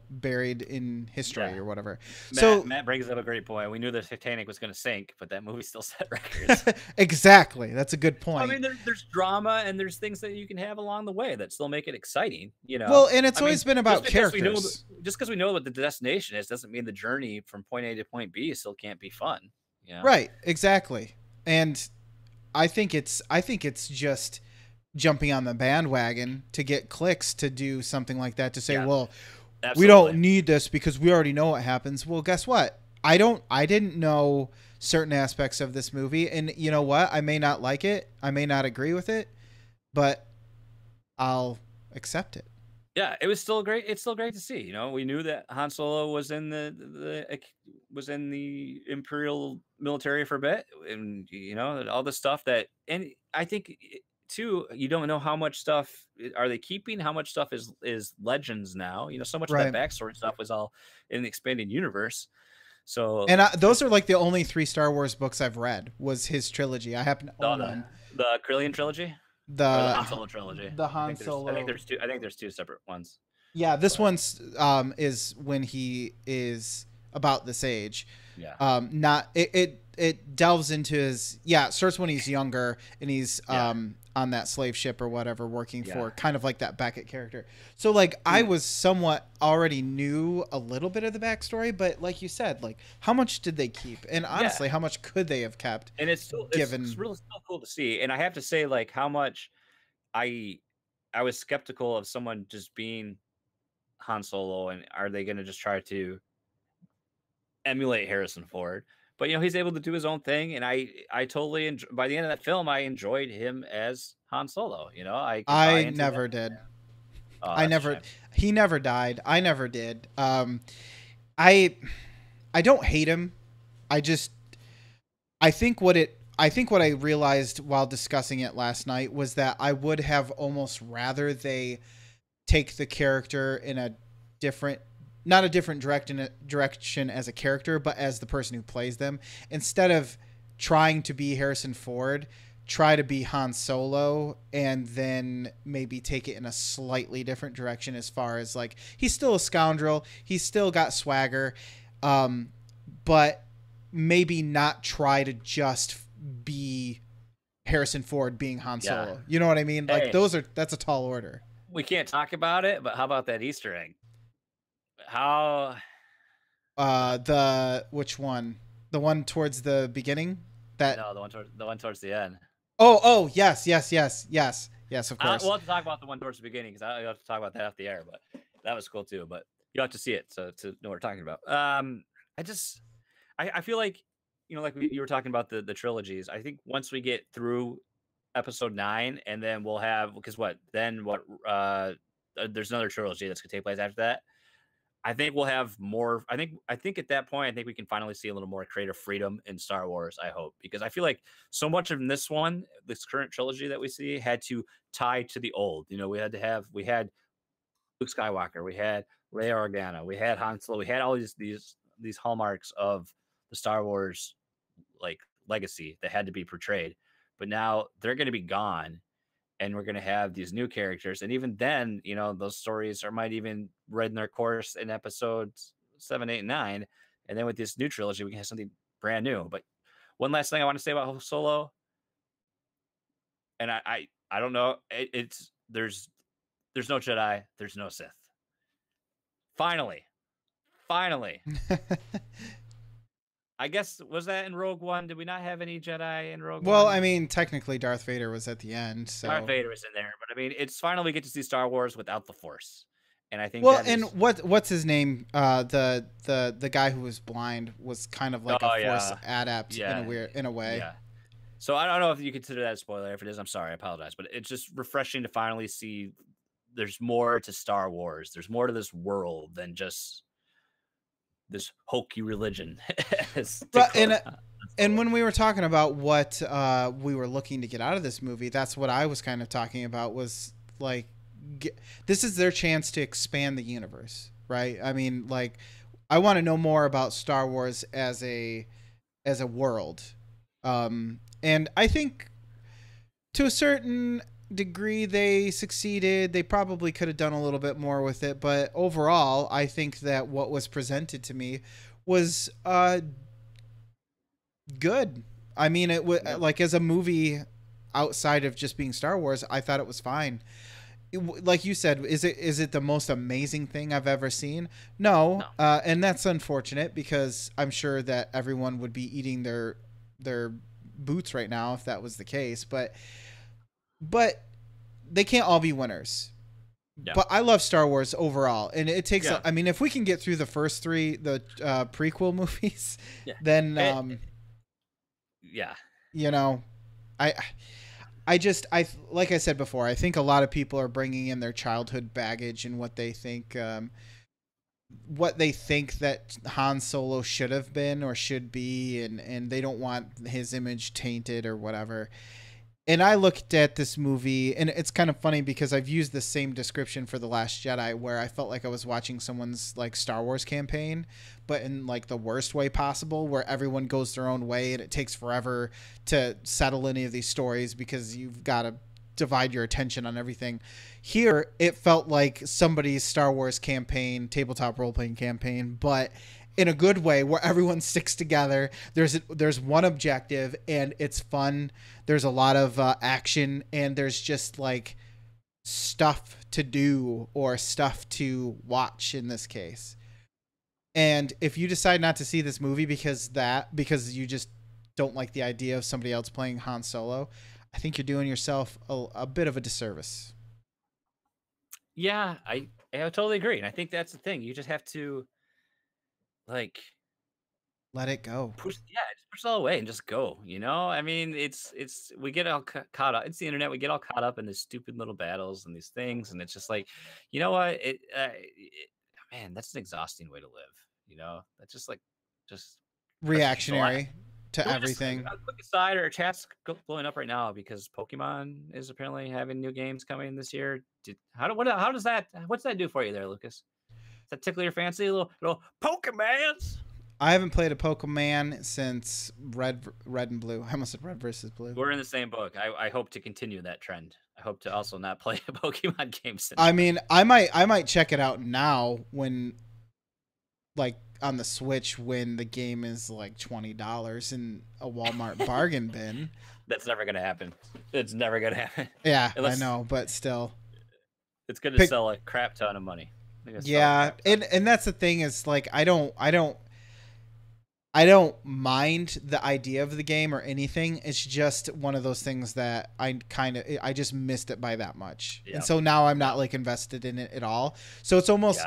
buried in history Yeah. or whatever. Matt So Matt brings up a great point. We knew the Titanic was going to sink, but that movie still set records. exactly, that's a good I point. mean, there's drama and there's things that you can have along the way that still make it exciting, you know. Well, and it's I mean, always been about characters. just because we know what the destination is doesn't mean the journey from point A to point B still can't be fun, you know. Right, exactly. And I think it's just jumping on the bandwagon to get clicks to do something like that, to say, Yeah, well, we absolutely. don't need this because we already know what happens. Well, guess what? I didn't know certain aspects of this movie, and you know what? I may not like it. I may not agree with it, but I'll accept it. Yeah, it was still great. It's still great to see. You know, we knew that Han Solo was in was in the Imperial military for a bit, and you know all the stuff that. And I think two, you don't know how much stuff are they keeping, how much stuff is legends now. So much of that Right. backstory stuff was all in the expanded universe. So And those are like the only three Star Wars books I've read was his trilogy. I happen to the own one. the Krillian trilogy or the Han The Solo trilogy. the I Han think there's I think Solo. there's two I think there's two separate ones. Yeah, this But one's is when he is about this age. yeah. Not it delves into his, yeah, it starts when he's younger and he's Yeah. on that slave ship or whatever, working Yeah. for kind of like that Beckett character. So like I Mm, was somewhat already knew a little bit of the backstory, but like you said, like how much did they keep, and yeah. honestly, how much could they have kept And it's given. really still cool to see. And I have to say, like, how much I I was skeptical of someone just being Han Solo, and are they going to just try to emulate Harrison Ford? But he's able to do his own thing, and I totally by the end of that film, I enjoyed him as Han Solo. I could buy I into that. never did. Oh, I that's a never. shame. He never died. I never did. I I don't hate him. I just I think what I realized while discussing it last night was that I would have almost rather they take the character in a different, not a different direction as a character, but as the person who plays them, instead of trying to be Harrison Ford, try to be Han Solo, and then maybe take it in a slightly different direction, as far as like he's still a scoundrel, he's still got swagger, um, but maybe not try to just be Harrison Ford being Han Yeah. Solo. You know what I mean? Like Hey, that's a tall order. we can't talk about it, but how about that Easter egg? How The which one? The one towards the beginning? That no, the one towards the end. oh yes, yes, yes, yes. Yes, of course. We'll have to talk about the one towards the beginning because I have to talk about that off the air. But that was cool too. But you have to see it to know what we're talking about. I just I feel like like you were talking about the trilogies. I think once we get through episode 9, and then we'll have because what there's another trilogy that's gonna take place after that. I think we'll have more. I think at that point, I think we can finally see a little more creative freedom in Star Wars. I hope because I feel like so much of this current trilogy that we see, had to tie to the old. We had Luke Skywalker, we had Leia Organa, we had Han Solo, we had all these hallmarks of the Star Wars like legacy that had to be portrayed, but now they're going to be gone, and we're going to have these new characters. And even then, those stories might even run their course in episodes 7, 8, and 9. And then with this new trilogy, we can have something brand new. But one last thing I want to say about Solo, and I don't know, it's there's no Jedi, there's no Sith. Finally, I guess was that in Rogue One? Did we not have any Jedi in Rogue Well, I One? mean, technically Darth Vader was at the end, Darth so. Vader is in there, but I mean, it's finally we get to see Star Wars without the Force, and I think Well, that and is. what's his name? The guy who was blind was kind of like a Oh force yeah, adept yeah, in a way. yeah. So I don't know if you consider that a spoiler. If it is, I'm sorry, I apologize. But it's just refreshing to finally see there's more to Star Wars. There's more to this world than just this hokey religion. But and when we were talking about what we were looking to get out of this movie, that's what I was kind of talking about. Was like, this is their chance to expand the universe, right? I mean, like, I want to know more about Star Wars as a world, and I think to a certain degree they succeeded. They probably could have done a little bit more with it, but overall, I think that what was presented to me was good. I mean, it was Yep. like as a movie outside of just being Star Wars, I thought it was fine. Like you said, is it the most amazing thing I've ever seen? No, No. and that's unfortunate because I'm sure that everyone would be eating their boots right now if that was the case. But they can't all be winners. Yeah. But I love Star Wars overall, and it takes. Yeah. I mean, if we can get through the first three, the prequel movies, Yeah. then Yeah. you know, I I like I said before, I think a lot of people are bringing in their childhood baggage and what they think that Han Solo should have been or should be, and they don't want his image tainted or whatever. And I looked at this movie, and it's kind of funny because I've used the same description for The Last Jedi, where I felt like I was watching someone's like Star Wars campaign, but in like the worst way possible, where everyone goes their own way and it takes forever to settle any of these stories because you've got to divide your attention on everything. Here, it felt like somebody's Star Wars campaign, tabletop role playing campaign, but in a good way where everyone sticks together. There's one objective and it's fun. There's a lot of action and there's just like stuff to do or stuff to watch in this case. And if you decide not to see this movie because you just don't like the idea of somebody else playing Han Solo, I think you're doing yourself a bit of a disservice. Yeah, I totally agree, and I think that's the thing. You just have to like Let it go. just push it all away and just go. You know, I mean, it's we get all caught up. It's the internet. We get all caught up in these stupid little battles and these things, and it's just like, you know what? Man, that's an exhausting way to live. You know, that's just like just so Reactionary to can we just everything. a quick aside, our chat's blowing up right now because Pokemon is apparently having new games coming this year. How does that what's that do for you there, Lucas? Does that tickle your fancy? Little Pokemans? I haven't played a Pokemon since Red and Blue. I almost said Red versus Blue. We're in the same book. I hope to continue that trend. I hope to also not play a Pokemon game since. I mean, I might check it out now when like on the Switch when the game is like $20 in a Walmart bargain bin. That's never gonna happen. It's never gonna happen. Yeah, I know, but still. It's gonna sell a crap ton of money. Yeah, and that's the thing is like I don't mind the idea of the game or anything. It's just one of those things that I just missed it by that much. Yeah. And so now I'm not like invested in it at all. So it's almost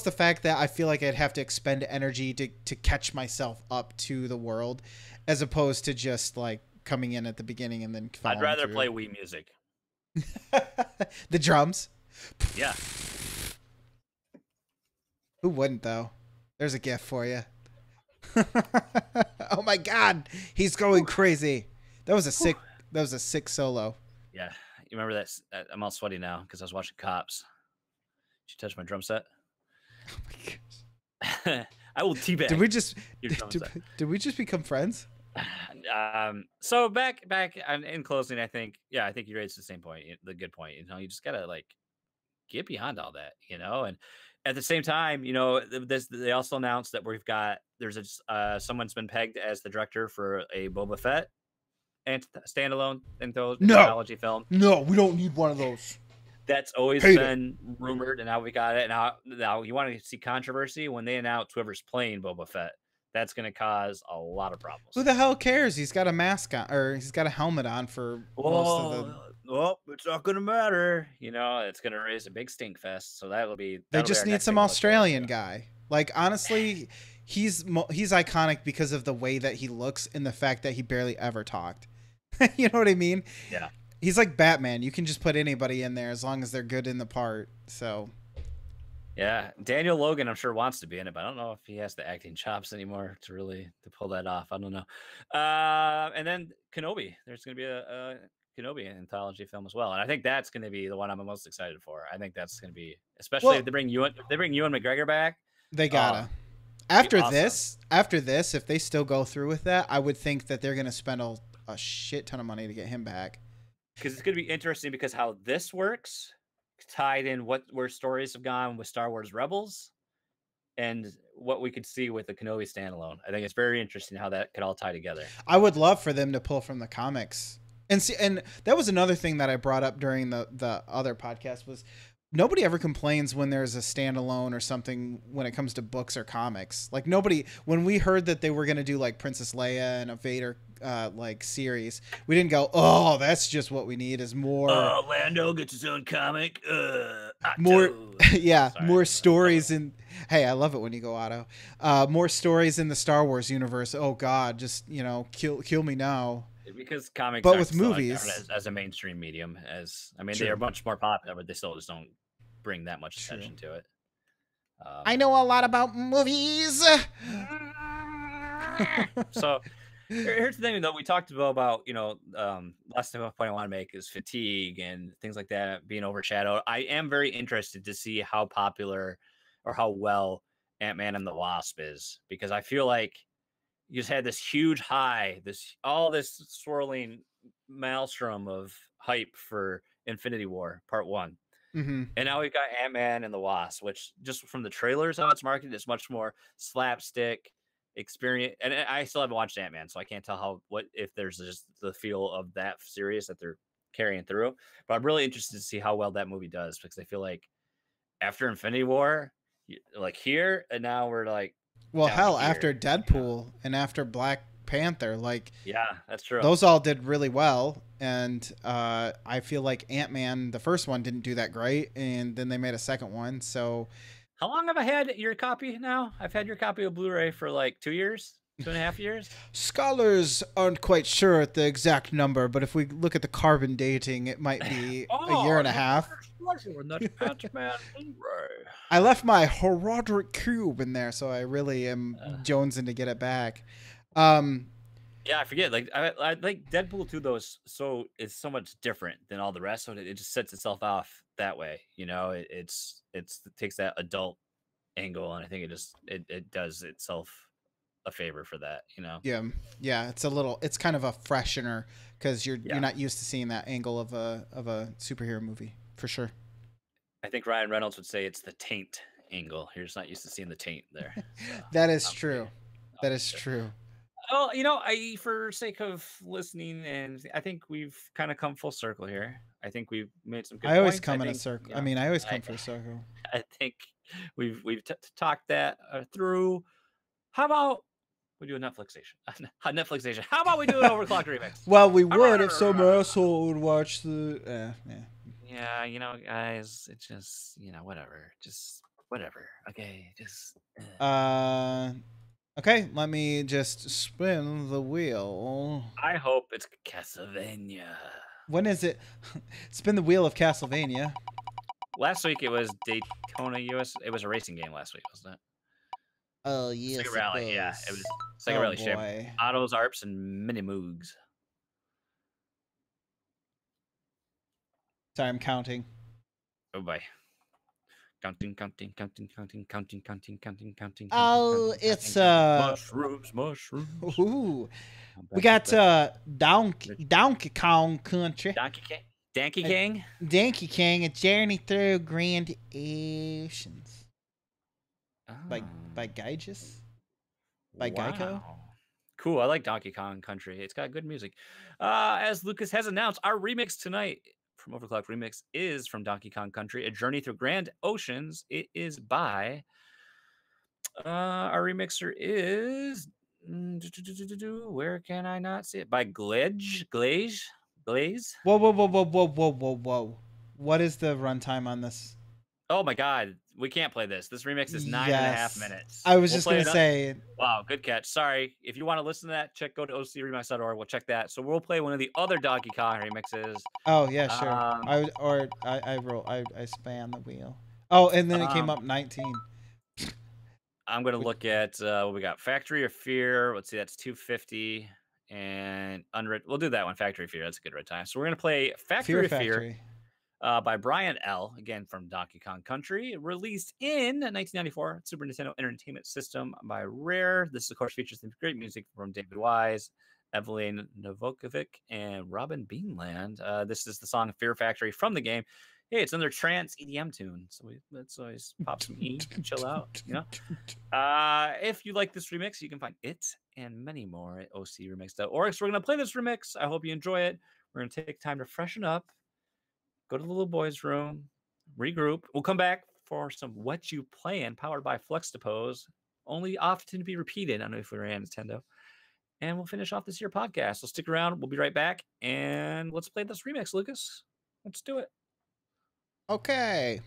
the fact that I feel like I'd have to expend energy to catch myself up to the world as opposed to just like coming in at the beginning and then I'd rather play Wii music. The drums. Yeah. Who wouldn't though? There's a gift for you. Oh my god, he's going crazy. That was a sick solo. Yeah, you remember that? I'm all sweaty now because I was watching Cops. Did you touch my drum set? Oh my gosh. I will teabag. Did we just become friends? So back in closing, I think you raised the same point, the good point. You know, you just gotta like get beyond all that, you know, and at the same time, you know, they also announced that there's someone's been pegged as the director for a Boba Fett and standalone anthology film. No, we don't need one of those. That's always been rumored, and now we got it. Now you want to see controversy when they announce whoever's playing Boba Fett. That's going to cause a lot of problems. Who the hell cares? He's got a mask on, or he's got a helmet on for most of the. Well, it's not going to matter. You know, it's going to raise a big stink fest. So They just need some Australian guy. Like honestly, he's iconic because of the way that he looks and the fact that he barely ever talked. You know what I mean? Yeah. He's like Batman. You can just put anybody in there as long as they're good in the part. So. Yeah, Daniel Logan, I'm sure wants to be in it, but I don't know if he has the acting chops anymore to pull that off. I don't know. And then Kenobi, there's going to be a Kenobi anthology film as well, and I think that's going to be the one I'm most excited for. I think that's going to be, especially if they bring Ewan McGregor back. They gotta. After this, if they still go through with that, I would think that they're going to spend a shit ton of money to get him back. Because it's going to be interesting because how this works. Tied in where stories have gone with Star Wars Rebels and what we could see with the Kenobi standalone. I think it's very interesting how that could all tie together. I would love for them to pull from the comics and see, and that was another thing that I brought up during the other podcast was nobody ever complains when there's a standalone or something when it comes to books or comics. Like when we heard that they were going to do like Princess Leia and a Vader like series, we didn't go, oh, that's just what we need is more. Oh, Lando gets his own comic. More, yeah, sorry, more stories in. Hey, I love it when you go Otto. More stories in the Star Wars universe. Oh God, just kill me now. Because comics, but with movies as a mainstream medium, they are much more popular, but they still just don't bring that much attention to it. I know a lot about movies. So Here's the thing, though. We talked about last point I want to make is fatigue and things like that being overshadowed. I am very interested to see how popular or how well Ant-Man and the Wasp is, because I feel like you just had this huge high, this swirling maelstrom of hype for Infinity War Part 1. Mm-hmm. And now we've got Ant-Man and the Wasp, which just from the trailers how it's marketed, it's much more slapstick experience. And I still haven't watched Ant-Man, so I can't tell if there's just the feel of that series that they're carrying through. But I'm really interested to see how well that movie does, because I feel like after Infinity War, like here and now we're like Well, down hell, here. after Deadpool and after Black Panther, like Yeah, that's true. those all did really well, and I feel like Ant-Man, the first one, didn't do that great, and then they made a second one. So, How long have I had your copy now? I've had your copy of Blu-ray for like 2 years, 2.5 years. scholars aren't quite sure at the exact number, but if we look at the carbon dating, it might be a year and a half. I left my Herodric cube in there, so I really am jonesing to get it back. Yeah, I forget. Like I like Deadpool 2 though is so much different than all the rest, so it just sets itself off that way. It takes that adult angle, and I think it does itself a favor for that. Yeah, it's kind of a freshener because you're not used to seeing that angle of a superhero movie for sure. I think Ryan Reynolds would say it's the taint angle. You're just not used to seeing the taint there. So, that is true. That is true. Well, for sake of listening, and I think we've kind of come full circle here. I think we've made some good points. I always come in a circle. I mean, I always come for a circle. I think we've talked that through. How about we do a Netflixation? A Netflixation. How about we do an overclocked remix? Well, we would if some asshole would watch the. Yeah, guys, it's just whatever, just whatever. Okay, just. Okay, let me just spin the wheel. I hope it's Castlevania. When is it? Spin the wheel of Castlevania. Last week it was Daytona US. It was a racing game last week, wasn't it? Oh, yes. Sega Rally, yeah. It was Sega Rally ship. Autos, ARPs, and Mini Moogs. Sorry, I'm counting. Oh boy. Counting. Oh, it's mushrooms. Ooh. We got Donkey Kong Country. Donkey King? Donkey King, a journey through grand oceans. By Geiges? By Geico? Cool. I like Donkey Kong Country. It's got good music. As Lucas has announced, our remix tonight from Overclock Remix is from Donkey Kong Country, A Journey Through Grand Oceans. It is by our remixer is where can I not see it? By Glaze. Whoa. What is the runtime on this? Oh my god, we can't play this. This remix is 9.5 minutes. I was just gonna say. Wow, good catch. Sorry. If you want to listen to that, go to ocremix.org. We'll check that. So we'll play one of the other Donkey Kong remixes. Oh yeah, sure. I span the wheel. Oh, and then it came up 19. I'm gonna look at what we got. Factory of Fear. Let's see, that's 250. And unread. We'll do that one. Factory of Fear. That's a good red time. So we're gonna play Factory of Fear. By Brian L., again from Donkey Kong Country, released in 1994, Super Nintendo Entertainment System by Rare. This, of course, features some great music from David Wise, Evelyn Novakovic, and Robin Beanland. This is the song Fear Factory from the game. Hey, it's another trance EDM tune, so let's always pop some E, chill out, If you like this remix, you can find it and many more at ocremix.org. So we're going to play this remix. I hope you enjoy it. We're going to take time to freshen up. Go to the little boys' room, regroup. We'll come back for some What You Playin', powered by Fluxtaposed, only often to be repeated on If We Ran Nintendo. And we'll finish off this year podcast. So stick around. We'll be right back. And let's play this remix, Lucas. Let's do it. Okay.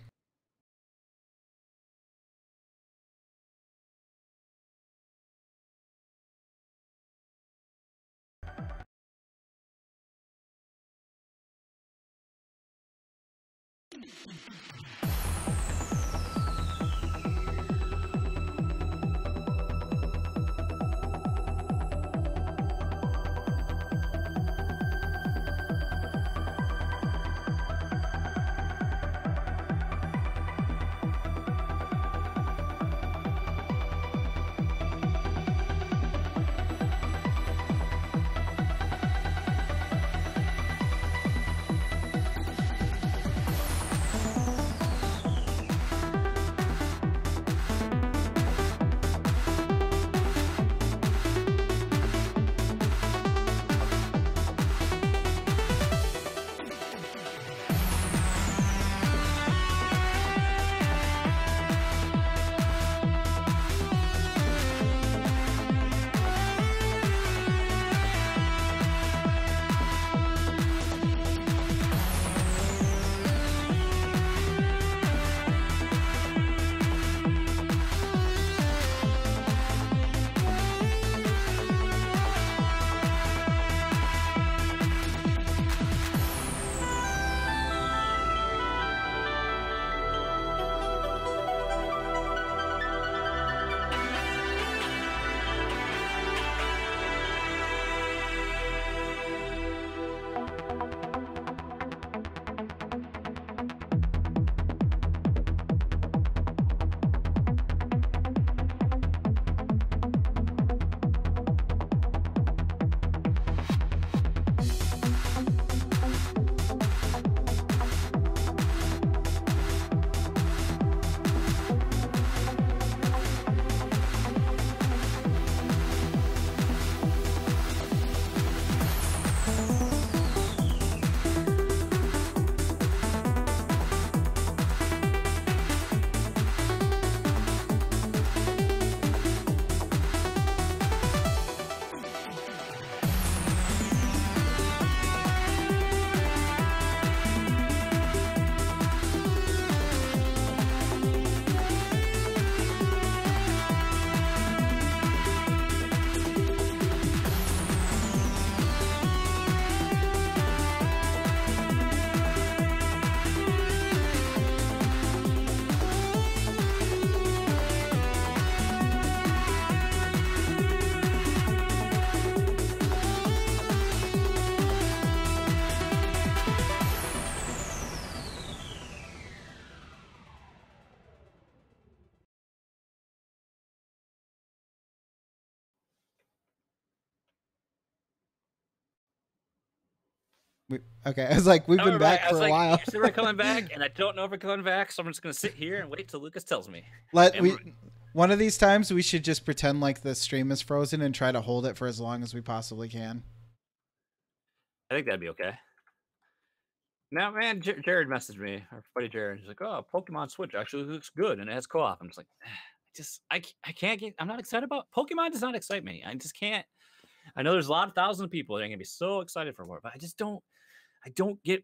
Okay, I was like, we've Oh, been we're back. back I was for a like, while. so we're coming back, and I don't know if we're coming back, so I'm just gonna sit here and wait till Lucas tells me. Let And we One of these times we should just pretend like the stream is frozen and try to hold it for as long as we possibly can. I think that'd be okay. Now, man, Jared messaged me, our buddy Jared. He's like, "Oh, Pokemon Switch actually looks good, and it has co-op." I'm just like, I can't get. I'm not excited about Pokemon. Does not excite me. I just can't. I know there's a lot of thousands of people that are gonna be so excited for more, but I just don't. I don't get.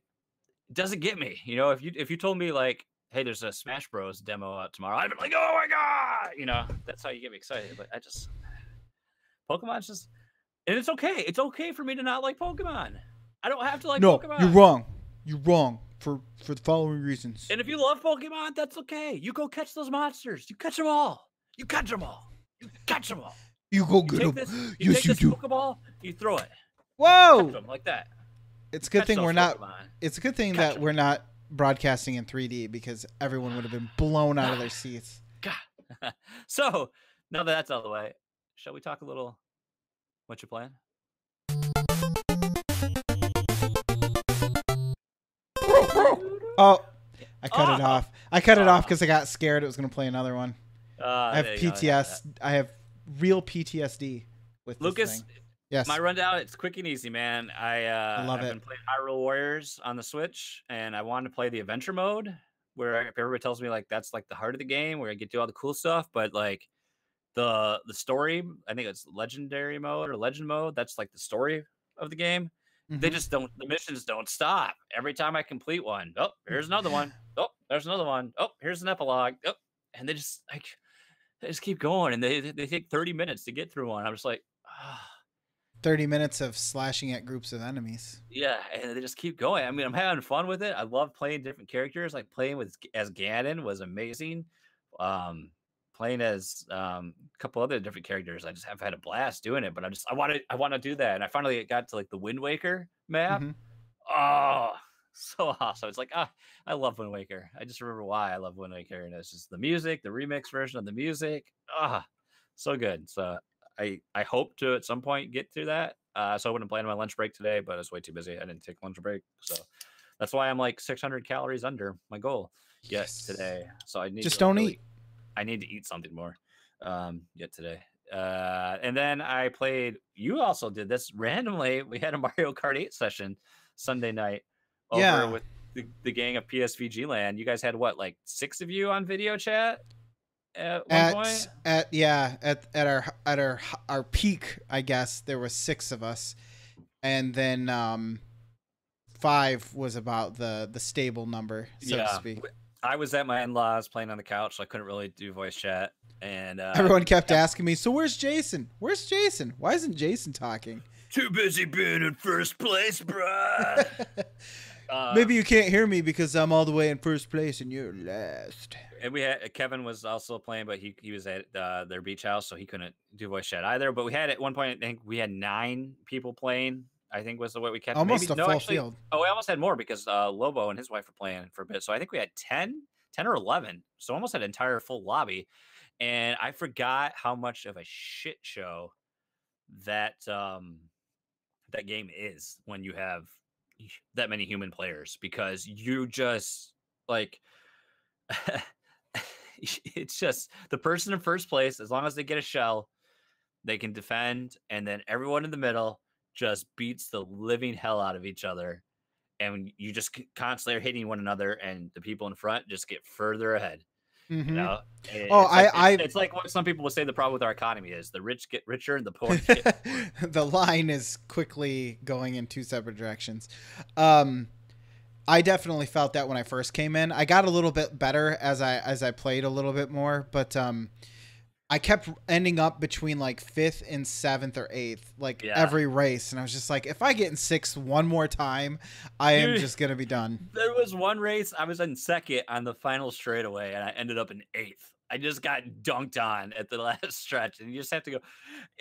It doesn't get me. You know, if you told me like, "Hey, there's a Smash Bros. Demo out tomorrow," I'd be like, "Oh my god!" You know, that's how you get me excited. But I just Pokemon's just, and it's okay. It's okay for me to not like Pokemon. I don't have to like No, you're Pokemon. wrong. You're wrong for the following reasons. And if you love Pokemon, that's okay. You go catch those monsters. You catch them all. You catch them all. You catch them all. You go You get take them. this. You Yes, take you this do. Pokeball. You throw it. Catch Whoa! them like that. It's a good Catch thing those we're not. Pokemon. It's a good thing Catch that 'em. we're not broadcasting in 3D because everyone would have been blown out of their seats. God. So now that that's out of the way, shall we talk a little? What you playing? Oh, I cut it Oh! off. I cut it off Oh. because I got scared it was going to play another one. I have There you go. PTS. I have real PTSD with this Lucas, thing. Yes. my rundown, it's quick and easy, man. I love I've it. been playing Hyrule Warriors on the Switch, and I wanted to play the adventure mode, where if everybody tells me like that's like the heart of the game, where I get to do all the cool stuff, but like the story, I think it's legendary mode or legend mode. That's like the story of the game. They Mhm. just don't. The missions don't stop. Every time I complete one, oh, here's another one. Oh, there's another one. Oh, here's an epilogue. Oh, and they just keep going, and they take 30 minutes to get through one. I'm just like, ah. 30 minutes of slashing at groups of enemies. Yeah, and they just keep going. I mean, I'm having fun with it. I love playing different characters. Like playing with as Ganon was amazing. Um, Playing as a couple other different characters, I just have had a blast doing it. But I want to do that. And I finally got to like the Wind Waker map. Mhm. Oh, so awesome! It's like I love Wind Waker. I just remember why I love Wind Waker, and it's just the music, the remix version of the music. So good. So I hope to at some point get through that. So I wouldn't plan my lunch break today, but I was way too busy. I didn't take lunch break, so that's why I'm like 600 calories under my goal yet Yes. today. So I need Just to don't really, eat. I need to eat something more yet today. And then I played. You also did this randomly. We had a Mario Kart 8 session Sunday night over Yeah. with the gang of PSVG Land. You guys had what, like 6 of you on video chat at one point? At our peak, I guess there was 6 of us, and then 5 was about the stable number, so to speak. I was at my in-laws playing on the couch, so I couldn't really do voice chat. And Everyone kept asking me, "So where's Jason? Where's Jason? Why isn't Jason talking?" too busy being in first place, bruh. Maybe you can't hear me because I'm all the way in first place and you're last. And we had Kevin was also playing, but he was at their beach house, so he couldn't do voice chat either. But we had at one point, I think we had 9 people playing. I think was the way we kept. Almost Maybe a no, full actually, field. oh, we almost had more because Lobo and his wife were playing for a bit. So I think we had 10 or 11. So almost an entire full lobby. And I forgot how much of a shit show that that game is when you have that many human players, because you just like it's just the person in first place, as long as they get a shell, they can defend, and then everyone in the middle just beats the living hell out of each other, and you just constantly are hitting one another, and the people in front just get further ahead. You Mm-hmm. know, Oh, it's like what some people will say the problem with our economy is: the rich get richer and the poor get poorer. The line is quickly going in 2 separate directions. I definitely felt that when I first came in. I got a little bit better as I played a little bit more, but I kept ending up between like 5th and 7th or 8th, like every race, and I was just like, if I get in 6th one more time, I am just gonna be done. There was one race I was in 2nd on the final straightaway, and I ended up in 8th. I just got dunked on at the last stretch, and you just have to go.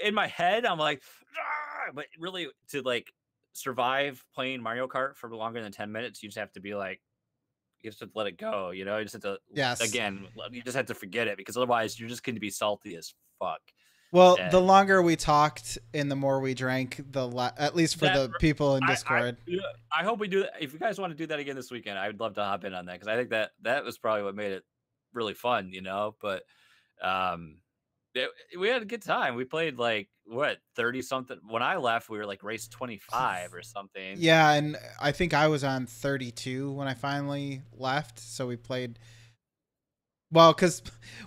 In my head, I'm like, "Ah!" But really, to like survive playing Mario Kart for longer than 10 minutes, you just have to be like, you just have to let it go. You just have to, Yes. again, you just have to forget it, because otherwise you're just going to be salty as fuck. Well, the And longer we talked and the more we drank, at least for that the people in I Discord. yeah, I hope we do that. If you guys want to do that again this weekend, I would love to hop in on that because I think that that was probably what made it really fun, you know. But um, we had a good time. We played like what 30 something. When I left, we were like race 25 or something. Yeah, and I think I was on 32 when I finally left, so we played well cuz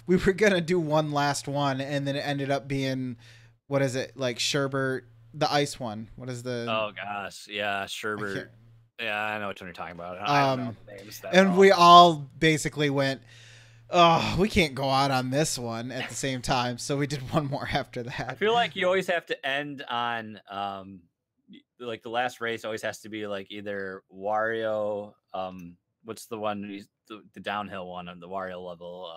we were going to do one last one and then it ended up being what is it? Like Sherbert, the ice one. What is the Oh gosh, yeah, I Sherbert. can't Yeah, I know what you're talking about. I don't know um the names that and well. we all basically went, "Oh, we can't go out on this one at the same time." So we did one more after I that. feel like you always have to end on like the last race always has to be like either Wario, what's the one the downhill one on the Wario level,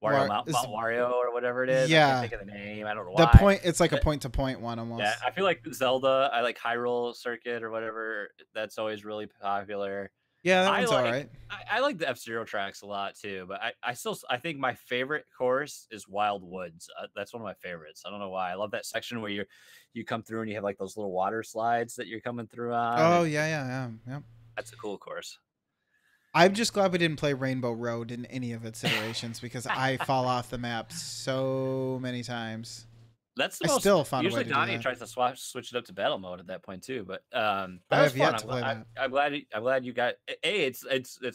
Wario Is Mount Wario or whatever it is. I can't yeah, think of the name. I don't know the why. point it's like a But point to point one yeah, almost. I feel like Zelda, I like Hyrule Circuit or whatever. That's always really popular. Yeah, that I one's all like right. I like the F-Zero tracks a lot too, but I still I think my favorite course is Wild Woods. That's one of my favorites. I don't know why. I love that section where you come through and you have like those little water slides that you're coming through on, Oh, and yeah, yeah, yeah. Yeah. that's a cool course. I'm just glad we didn't play Rainbow Road in any of its iterations because I fall off the map so many times. That's the I most. still found a way Usually, to do Donnie that. tries to switch it up to battle mode at that point too. But I that was have fun. yet to play that. I'm glad you got. It's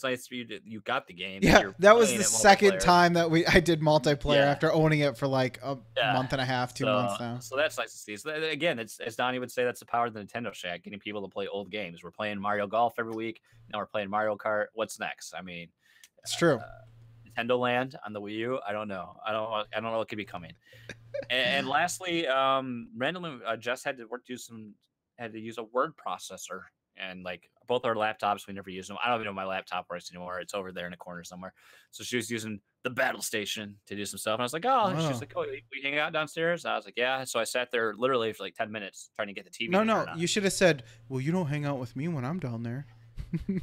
nice for you to you got the game and Yeah, you're that was playing the it second multiplayer. time that I did multiplayer Yeah, after owning it for like a yeah. month and a half, 2 months now. So that's nice to see. So again, it's as Donnie would say, that's the power of the Nintendo Shack, getting people to play old games. We're playing Mario Golf every week. Now we're playing Mario Kart. What's next? I mean, It's true. Nintendo Land on the Wii U. I don't know. I don't know what could be coming. And lastly, randomly, Jess had to had to use a word processor, and like both our laptops, we never use them. I don't even know if my laptop works anymore. It's over there in a corner somewhere. So she was using the battle station to do some stuff, and I was like, oh, she's Oh. like, oh, we hang out downstairs. I was like, yeah. So I sat there literally for like 10 minutes trying to get the TV No, to no, turn on. you should have said, "Well, you don't hang out with me when I'm down there."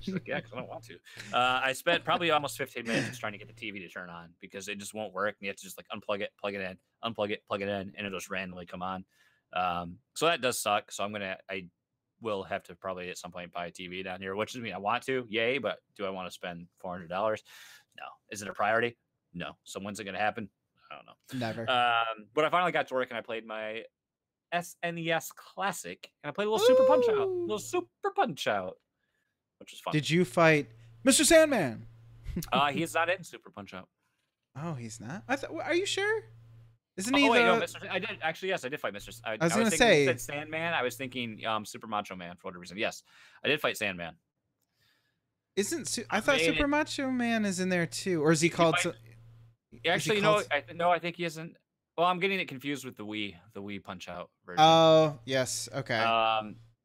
She's like, yeah, because I don't want to. I spent probably almost 15 minutes just trying to get the TV to turn on because it just won't work. And you have to just like unplug it, plug it in, unplug it, plug it in, and it'll just randomly come on. So that does suck. So I will have to probably at some point buy a TV down here, which is I want to, yay, but do I want to spend $400? No. Is it a priority? No. So when's it going to happen? I don't Never. know. But I finally got to work and I played my SNES Classic and I played a Ooh. little Super Punch Out, which was fun. Did you fight Mr. Sandman? He's not in Super Punch Out. Oh, he's not. I thought. Are you sure? Isn't he Oh wait, no, the? Mr. I did actually. Yes, I did fight Mr. I was I was gonna thinking when you say. said Sandman. I was thinking Super Macho Man for whatever reason. Yes, I did fight Sandman. I I thought made Super it. Macho Man is in there too, or is he You called? fight, Is he actually, called? no, I think he isn't. Well, I'm getting it confused with the Wii Punch Out version. Oh yes. Okay.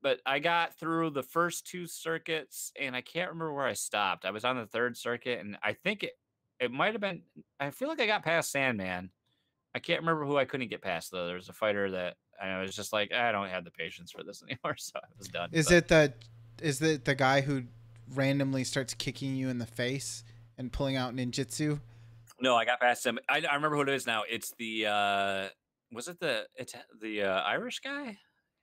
But I got through the first two circuits, and I can't remember where I stopped. I was on the third circuit, and I think it might have been. I feel like I got past Sandman. I can't remember who I couldn't get past though. There was a fighter that I was just like, I don't have the patience for this anymore, so I was done. Is But it the? Is it the guy who randomly starts kicking you in the face and pulling out ninjutsu? no, I got past him. I remember who it is now. It's the was it the Irish guy?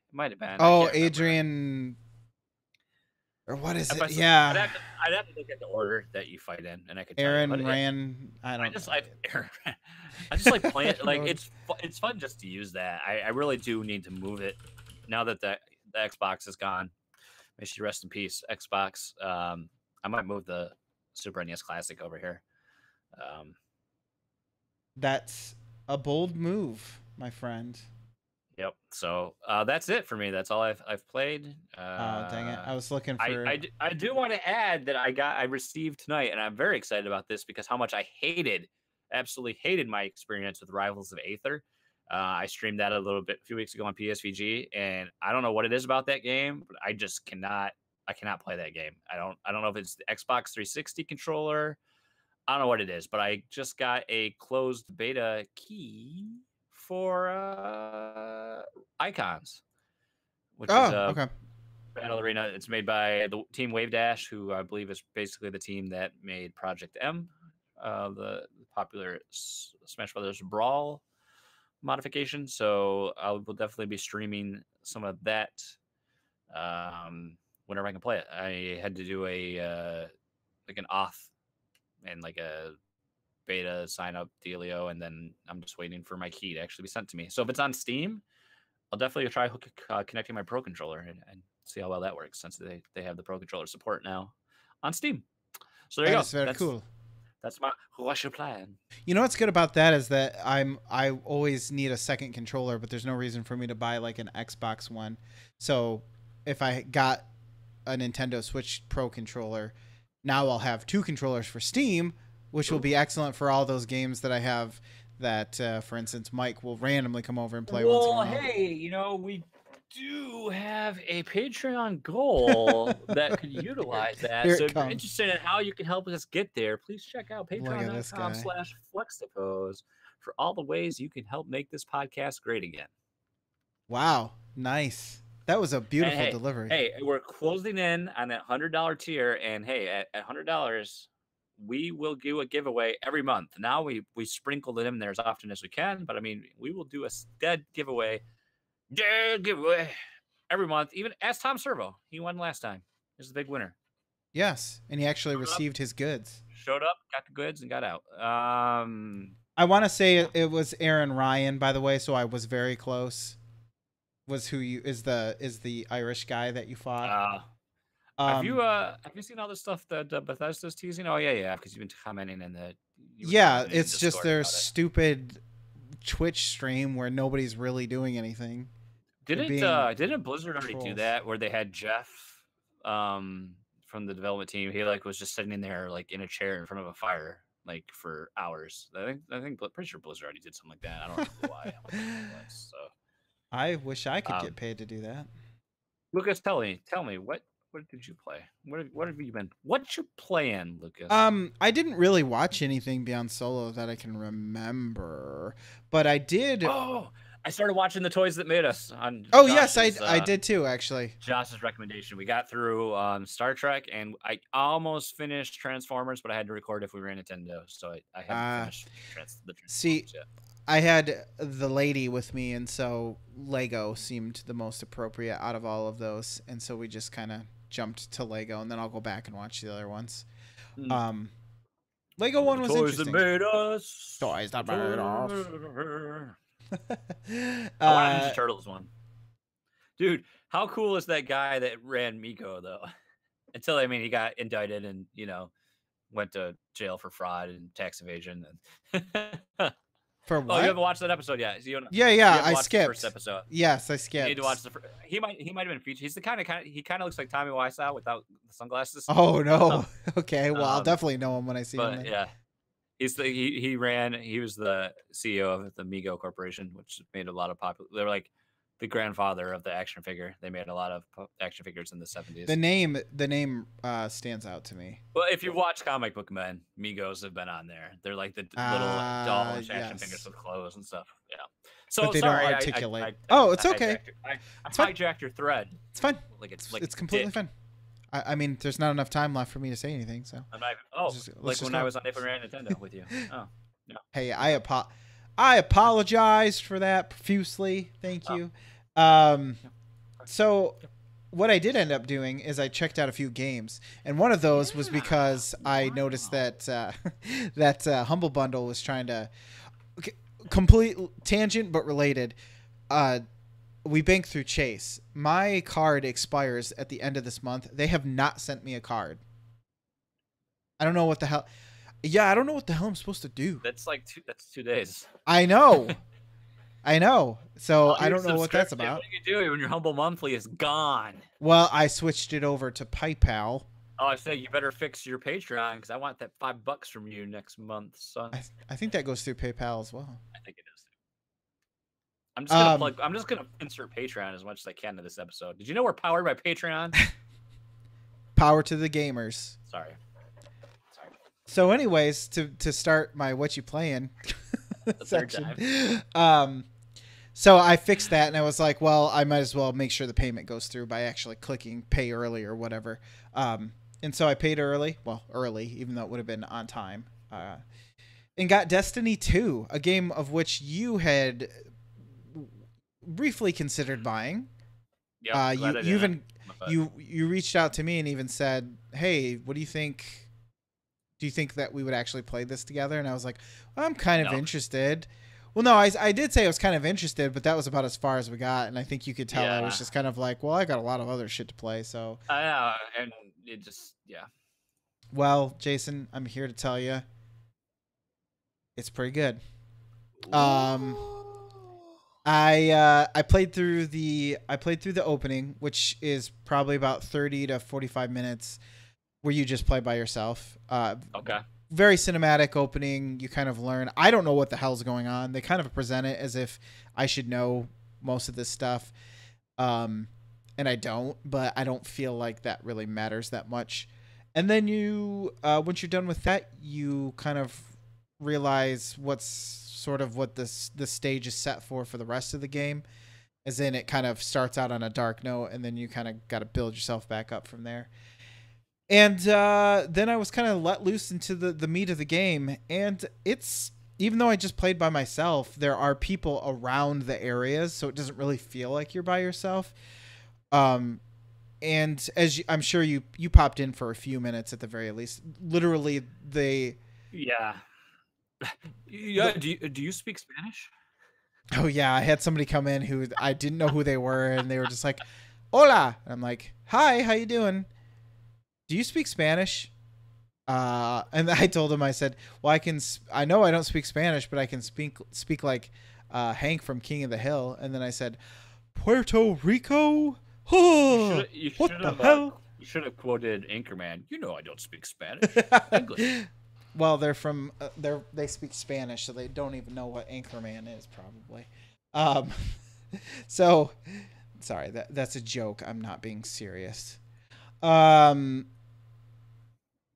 It might have been. I Oh, can't remember. Adrian, or what is If it? Yeah, I'd have to look at the order that you fight in, and I could tell you. But Aaron ran. I don't know. I just like playing. I Like don't. it's fun just to use that. I really do need to move it now that the Xbox is gone. May she rest in peace, Xbox. I might move the Super NES Classic over here. Um, That's a bold move, my friend. yep. So that's it for me. That's all I've played. Oh, dang it! I was looking for. I do want to add that I received tonight, and I'm very excited about this because how much I absolutely hated my experience with Rivals of Aether. I streamed that a few weeks ago on PSVG, and I don't know what it is about that game, but I just cannot. I cannot play that game. I don't know if it's the Xbox 360 controller. I don't know what it is, but I just got a closed beta key for Icons, which is Oh, a okay. battle arena. It's made by the team Wave Dash, who I believe is basically the team that made Project M, the popular Smash Brothers Brawl modification, so I will definitely be streaming some of that whenever I can play it. I had to do a like an auth and like a beta sign up dealio, and then I'm just waiting for my key to actually be sent to me. So if it's on Steam, I'll definitely try connecting my Pro controller and see how well that works, since they have the Pro controller support now on Steam. So there you That go. is very cool. That's my what's your plan? You know what's good about that is that I always need a second controller, but there's no reason for me to buy like an Xbox One. So if I got a Nintendo Switch Pro controller, now I'll have two controllers for Steam, which will be excellent for all those games that I have. That, for instance, Mike will randomly come over and play once in a Well, while. hey, we do have a Patreon goal that could utilize that. Here So it if you're comes. interested in how you can help us get there, please check out Look at this guy. patreon.com/Fluxtaposed for all the ways you can help make this podcast great again. Wow, nice. That was a beautiful hey, delivery. Hey, we're closing in on that $100 tier, and hey, at $100, we will do a giveaway every month. Now we sprinkled it in there as often as we can, but I mean, we will do a dead giveaway every month. Even ask Tom Servo. He won last time. He's the big winner. Yes, and he actually received his goods. Showed up, got the goods, and got out. I want to say it was Aaron Ryan, by the way, so I was very close. Was who you is the Irish guy that you fought? Have you seen all the stuff that Bethesda's teasing? Oh yeah, because you've been commenting in the it's just their stupid Twitch stream where nobody's really doing anything. Didn't Blizzard already do that, where they had Jeff from the development team? He like was just sitting in there like in a chair in front of a fire like for hours. I think pretty sure Blizzard already did something like that. I don't know why. So I wish I could get paid to do that. Lucas, tell me what did you play? What have you been? What you playing, Lucas? I didn't really watch anything beyond Solo that I can remember, but I did. Oh, I started watching The Toys That Made Us on. Oh yes, I did too. Actually, Josh's recommendation. We got through Star Trek, and I almost finished Transformers, but I had to record if we ran Nintendo, so I haven't finished the Transformers yet. I had the lady with me, and so Lego seemed the most appropriate out of all of those, and so we just kind of jumped to Lego, and then I'll go back and watch the other ones. Lego one was interesting. Toys that made us. I want Ninja Turtles one. Dude, how cool is that guy that ran Miko though? Until he got indicted and went to jail for fraud and tax evasion and For what? Oh, you haven't watched that episode yet? So I skipped the first episode. Yes, I skipped. You need to watch he might have been featured. He's the kind of looks like Tommy Wiseau without the sunglasses. Oh no. Okay, well I'll definitely know him when I see him. Yeah, he was the CEO of the Mego Corporation, which made a lot of popular. They're like the grandfather of the action figure. They made a lot of action figures in the 70s. The name stands out to me. Well, if you watch Comic Book Men, Migos have been on there. They're like the little dollish action figures with clothes and stuff. Yeah. So but they sorry, don't articulate. It's okay. I hijacked your thread. It's fine. It's completely fine. I mean, there's not enough time left for me to say anything. So. Let's when I was on If We Ran Nintendo with you. Oh, no. Hey, I apologized for that profusely. Thank you. So what I did end up doing is I checked out a few games, and one of those was because I noticed that that Humble Bundle was trying to complete tangent but related. We bank through Chase. My card expires at the end of this month. They have not sent me a card. I don't know what the hell. Yeah, I don't know what the hell I'm supposed to do. That's 2 days. I know. So I don't know what that's about. What do you do when your Humble Monthly is gone? Well, I switched it over to PayPal. Oh, I say you better fix your Patreon because I want that $5 from you next month, son. I think that goes through PayPal as well. I think it does. I'm just gonna insert Patreon as much as I can to this episode. Did you know we're powered by Patreon? Power to the gamers. Sorry. So, anyways, to start my what you playing section, so I fixed that and I was like, well, I might as well make sure the payment goes through by actually clicking pay early or whatever. And so I paid early, even though it would have been on time, and got Destiny 2, a game of which you had briefly considered buying. Yep, You glad I you didn't. even But you reached out to me and even said, "Hey, what do you think? Do you think that we would actually play this together?" And I was like, well, "I'm kind of no, interested." Well, no, I did say I was kind of interested, but that was about as far as we got. And I think you could tell I was yeah, just kind of like, "Well, I got a lot of other shit to play." So, I know, and it just yeah. well, Jason, I'm here to tell you, it's pretty good. Um, Ooh. I played through the opening, which is probably about 30 to 45 minutes where you just play by yourself. Okay. Very cinematic opening. You kind of learn. I don't know what the hell's going on. They kind of present it as if I should know most of this stuff, um, and I don't. But I don't feel like that really matters that much. And then once you're done with that, you kind of realize what's sort of what this stage is set for the rest of the game. As in, it kind of starts out on a dark note, and then you kind of got to build yourself back up from there. And then I was kind of let loose into the meat of the game. And it's, even though I just played by myself, there are people around the areas, so it doesn't really feel like you're by yourself. Um, and I'm sure you popped in for a few minutes at the very least. Literally, Yeah. the Yeah. Do you speak Spanish? oh yeah, I had somebody come in who I didn't know who they were, and they were just like, "Hola," and I'm like, "Hi, how you doing? Do you speak Spanish?" And I told him, I said, "Well, I know I don't speak Spanish, but I can speak like Hank from King of the Hill." And then I said, "Puerto Rico? Oh, You what should the have hell?" you should have quoted Anchorman. You know I don't speak Spanish. English. Well, they speak Spanish, so they don't even know what Anchorman is, probably. Um, so sorry, that's a joke. I'm not being serious. Um,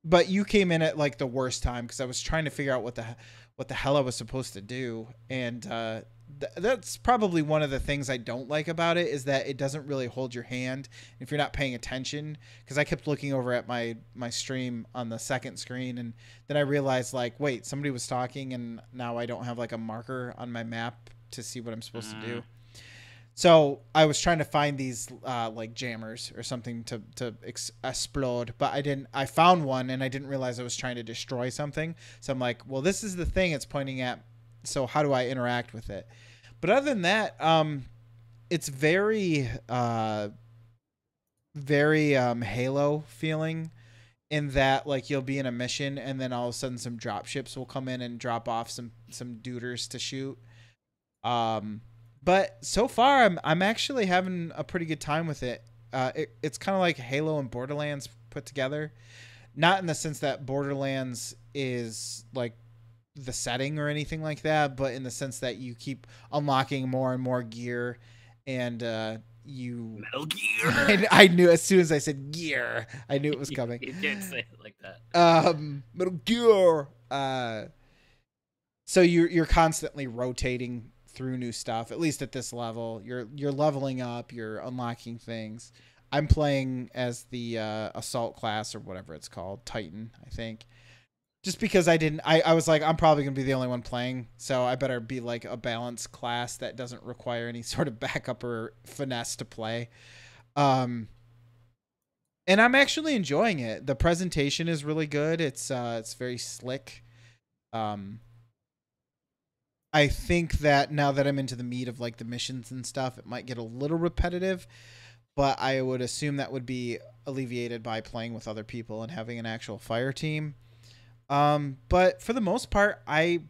but you came in at like the worst time because I was trying to figure out what the hell I was supposed to do, and that's probably one of the things I don't like about it is that it doesn't really hold your hand if you're not paying attention. Because I kept looking over at my stream on the second screen, and then I realized like, wait, somebody was talking, and now I don't have like a marker on my map to see what I'm supposed to Mm, do. So I was trying to find these like jammers or something to explode, but I didn't. I found one and I didn't realize I was trying to destroy something. So I'm like, well, this is the thing it's pointing at. So how do I interact with it? But other than that, it's very Halo feeling in that like you'll be in a mission and then all of a sudden some drop ships will come in and drop off some duders to shoot. Um, but so far, I'm actually having a pretty good time with it. It's kind of like Halo and Borderlands put together. Not in the sense that Borderlands is like the setting or anything like that, but in the sense that you keep unlocking more and more gear, and you. Metal Gear. I knew as soon as I said gear, I knew it was coming. You can't say it like that. Metal Gear. So you're constantly rotating through new stuff. At least at this level, you're leveling up, you're unlocking things. I'm playing as the assault class or whatever it's called, Titan, I think. Just because I was like, I'm probably gonna be the only one playing, so I better be like a balanced class that doesn't require any sort of backup or finesse to play. Um, and I'm actually enjoying it. The presentation is really good. It's very slick. Um, I think that now that I'm into the meat of like the missions and stuff, it might get a little repetitive, but I would assume that would be alleviated by playing with other people and having an actual fire team. But for the most part, I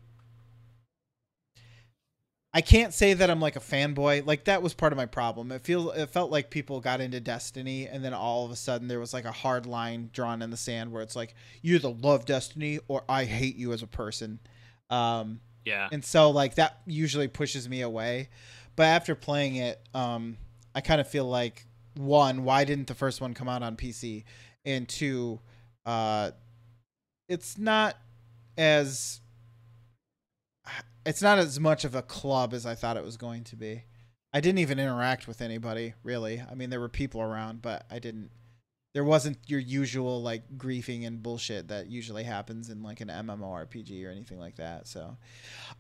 can't say that I'm like a fanboy. Like that was part of my problem. It felt like people got into Destiny and then all of a sudden there was like a hard line drawn in the sand where it's like you either love Destiny or I hate you as a person. Um, Yeah. and so like that usually pushes me away. But after playing it, I kind of feel like one, why didn't the first one come out on PC? And two, uh, it's not as it's not as much of a club as I thought it was going to be. I didn't even interact with anybody really. I mean, there were people around, but I didn't. There wasn't your usual like griefing and bullshit that usually happens in like an MMORPG or anything like that. So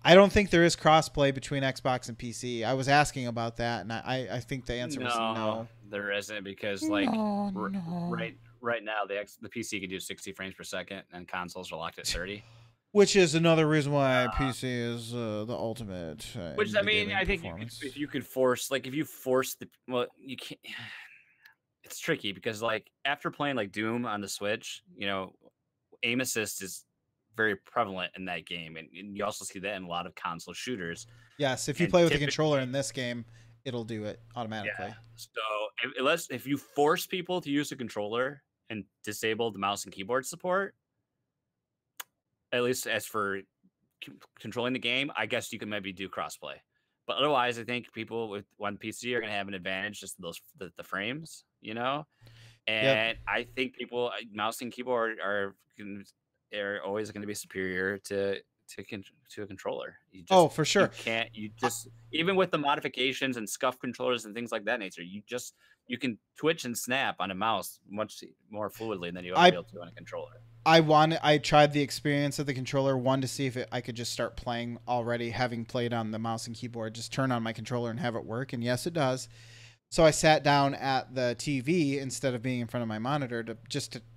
I don't think there is crossplay between Xbox and PC. I was asking about that, and I think the answer was No, no. there isn't because like No, no. right now the PC can do 60 frames per second and consoles are locked at 30. Which is another reason why PC is the ultimate in Which I video mean, gaming I think you could if performance. you could force like if you force the well you can't. It's tricky because like after playing like Doom on the Switch, aim assist is very prevalent in that game, and you also see that in a lot of console shooters. Yes, if you And play with a controller typically, in this game, it'll do it yeah. automatically. So unless if you force people to use a controller and disable the mouse and keyboard support, at least as for controlling the game, I guess you can maybe do crossplay. But otherwise, I think people with one PC are going to have an advantage just the frames, Yep. And I think people mouse and keyboard are always going to be superior to a controller. Oh, for You sure. can't you just even with the modifications and scuff controllers and things like that nature, you can twitch and snap on a mouse much more fluidly than you ever be I able to on a controller. I tried the experience of the controller one to see if I could just start playing already, having played on the mouse and keyboard. Just turn on my controller and have it work, and yes, it does. So I sat down at the TV instead of being in front of my monitor to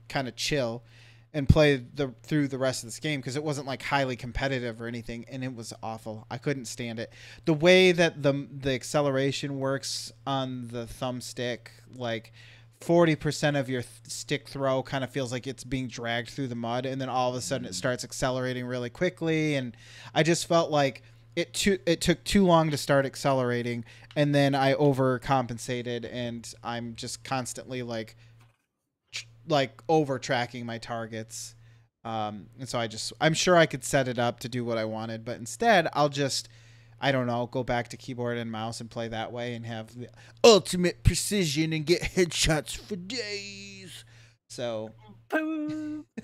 kind of chill and play through the rest of this game because it wasn't like highly competitive or anything, and it was awful. I couldn't stand it. The way that the acceleration works on the thumbstick, like 40% of your stick throw kind of feels like it's being dragged through the mud, and then all of a sudden it starts accelerating really quickly, and I just felt like it took too long to start accelerating, and then I overcompensated, and I'm just constantly like over tracking my targets. And so I'm sure I could set it up to do what I wanted, but instead I'll just, I don't know, go back to keyboard and mouse and play that way and have the ultimate precision and get headshots for days. So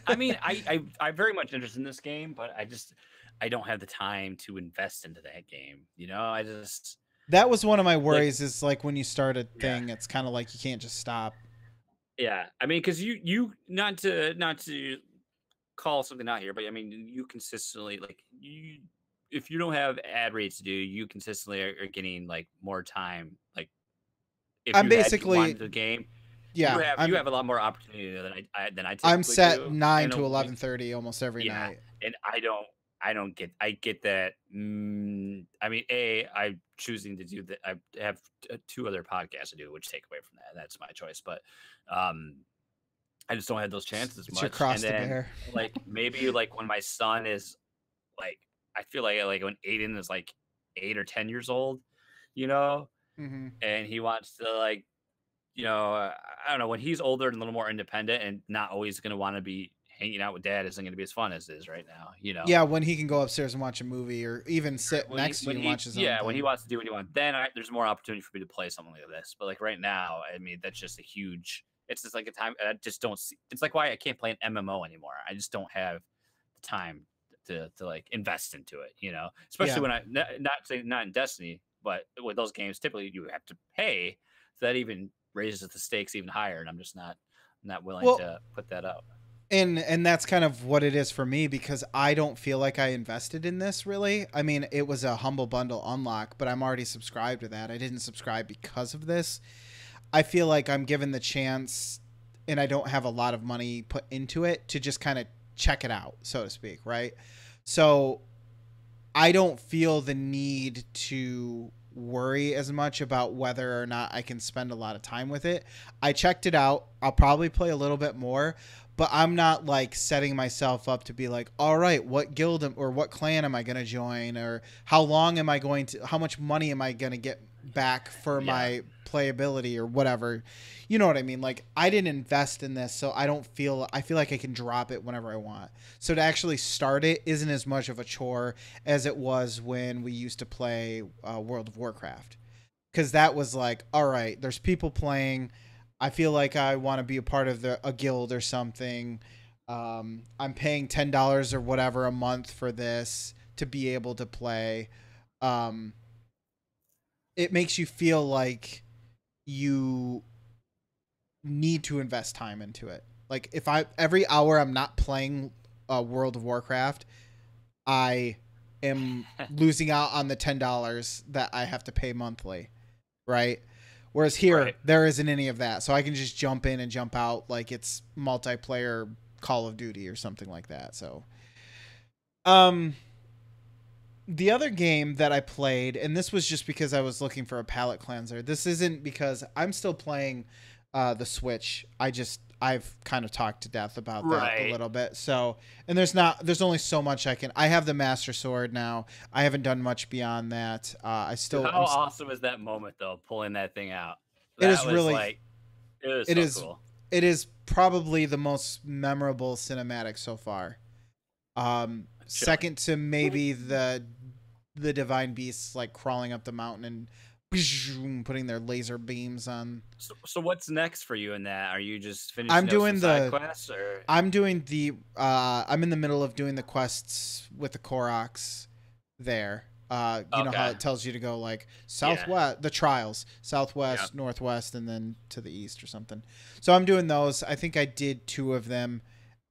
I mean, I'm very much interested in this game, but I don't have the time to invest into that game. I just that was one of my like worries is like when you start a yeah. thing, it's kind of like you can't just stop. Yeah, I mean, because you not to call something out here, but I mean, you consistently like if you don't have ad rates to do, you consistently are getting like more time. Like if I'm you had basically, wanted the game, you yeah, have you have a lot more opportunity than I I'm typically set do. 9 And to like 11:30 almost every yeah, night. and I get that. I mean, I'm choosing to do that. I have two other podcasts to do, which take away from that. That's my choice, but um I just don't have those chances as It's your much. And cross to then bear. like maybe like when my son is like I feel like when Aiden is like 8 or 10 years old, you know, Mm-hmm. and he wants to like, I don't know, when he's older and a little more independent and not always gonna want to be hanging out with dad isn't gonna be as fun as it is right now. Yeah, when he can go upstairs and watch a movie or even sit When he next to when you and watch he his own yeah, when he thing. wants to do what he wants, then there's more opportunity for me to play something like this. But like right now, I mean, that's just a huge. It's just like a time. I just don't see. It's like why I can't play an MMO anymore. I just don't have the time to like invest into it. Especially Yeah. when not saying not in Destiny, but with those games, typically you have to pay. So that even raises the stakes even higher, and I'm just not willing Well, to put that up. and that's kind of what it is for me because I don't feel like I invested in this really. I mean, it was a humble bundle unlock, but I'm already subscribed to that. I didn't subscribe because of this. I feel like I'm given the chance and I don't have a lot of money put into it to just kind of check it out, so to speak, right? So I don't feel the need to worry as much about whether or not I can spend a lot of time with it. I checked it out. I'll probably play a little bit more, but I'm not like setting myself up to be like, all right, what guild or what clan am I going to join or how much money am I going to get back for Yeah, my playability or whatever. You know what I mean? Like I didn't invest in this, so I feel like I can drop it whenever I want. So to actually start it isn't as much of a chore as it was when we used to play World of Warcraft. Because that was like, all right, there's people playing. I feel like I want to be a part of a guild or something. I'm paying $10 or whatever a month for this to be able to play. Um, it makes you feel like you need to invest time into it. Like if I every hour I'm not playing World of Warcraft, I am losing out on the $10 that I have to pay monthly, right? Whereas here Right. there isn't any of that, so I can just jump in and jump out like it's multiplayer Call of Duty or something like that. So, um, the other game that I played, and this was just because I was looking for a palate cleanser. This isn't because I'm still playing the Switch. I've kind of talked to death about that a Right. little bit. So, and there's only so much I can. I have the Master Sword now. I haven't done much beyond that. Dude, how awesome is that moment though, pulling that thing out? It is That was really like, it was it so is cool. it is probably the most memorable cinematic so far. Chilling. Second to maybe the divine beasts like crawling up the mountain and putting their laser beams on. So what's next for you in that? Are you just I'm finishing up some doing side the quests, or I'm in the middle of doing the quests with the Koroks there. You know how okay? it tells you to go like Yeah. southwest, the trials, Yeah. southwest, northwest, and then to the east or something. So I'm doing those. I think I did two of them,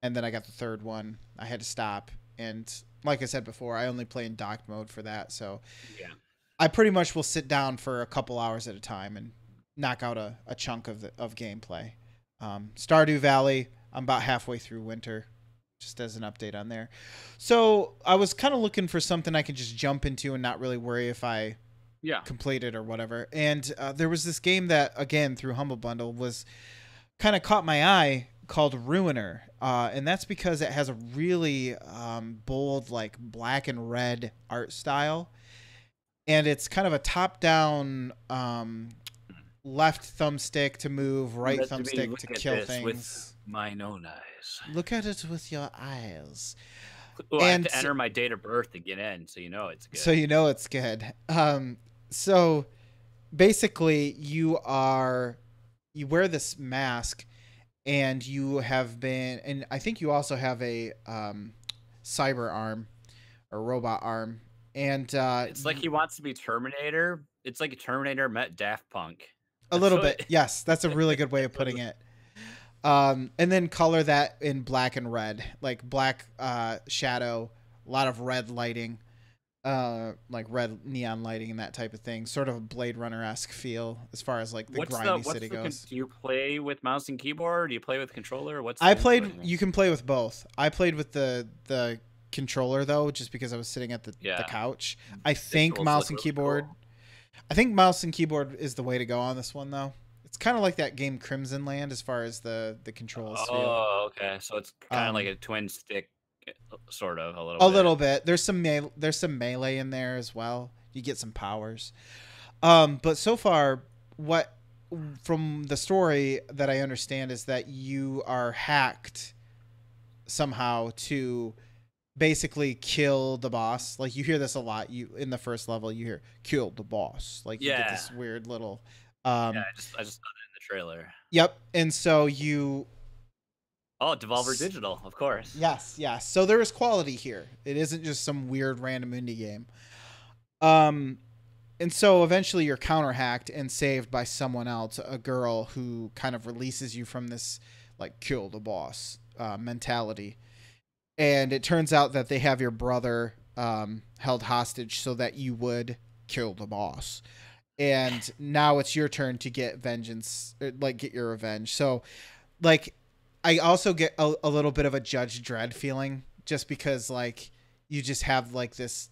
and then I got the third one. I had to stop, and like I said before, I only play in docked mode for that. So Yeah. I pretty much will sit down for a couple hours at a time and knock out a chunk of gameplay. Stardew Valley, I'm about halfway through winter, just as an update on there. So I was kind of looking for something I could just jump into and not really worry if I Yeah. complete it or whatever. And there was this game that, again, through Humble Bundle, was kind of caught my eye called Ruiner. And that's because it has a really bold, like black and red art style. And it's kind of a top down left thumbstick to move, right Let me thumbstick to look at kill this with things. mine own eyes. Look at it with your eyes. Oh, I have And to enter my date of birth to get in, so you know it's so good. you know it's good. So basically you wear this mask and you have been, and I think you also have a cyber arm or robot arm. And It's like he wants to be Terminator. It's like a Terminator met Daft Punk. a That's little what. bit. Yes, that's a really good way of putting it. And then color that in black and red, like black shadow, a lot of red lighting, like red neon lighting and that type of thing. Sort of a Blade Runner esque feel as far as like the grindy city goes. Do you play with mouse and keyboard? Do you play with controller? What's I the input played. here? You can play with both. I played with the controller though, just because I was sitting at the Yeah, couch. I think visuals mouse look and really keyboard. cool. I think mouse and keyboard is the way to go on this one though. It's kind of like that game Crimson Land as far as the controls feel. Oh, okay. So it's kind of like Um, a twin stick, sort of a little a bit. little bit. There's some melee in there as well. You get some powers. But so far, what from the story that I understand is that you are hacked somehow to basically kill the boss. Like you hear this a lot. You in the first level, you hear "kill the boss." Like you get Yeah, this weird little. yeah. Um, I just saw that in the trailer. yep. And so you. Oh, Devolver Digital, of course. Yes, yes. So there is quality here. It isn't just some weird random indie game. Um, and so eventually you're counter hacked and saved by someone else, a girl who kind of releases you from this like kill the boss mentality. And it turns out that they have your brother held hostage so that you would kill the boss. And now it's your turn to get vengeance, like get your revenge. So, like, I also get a little bit of a Judge Dredd feeling just because like you just have like this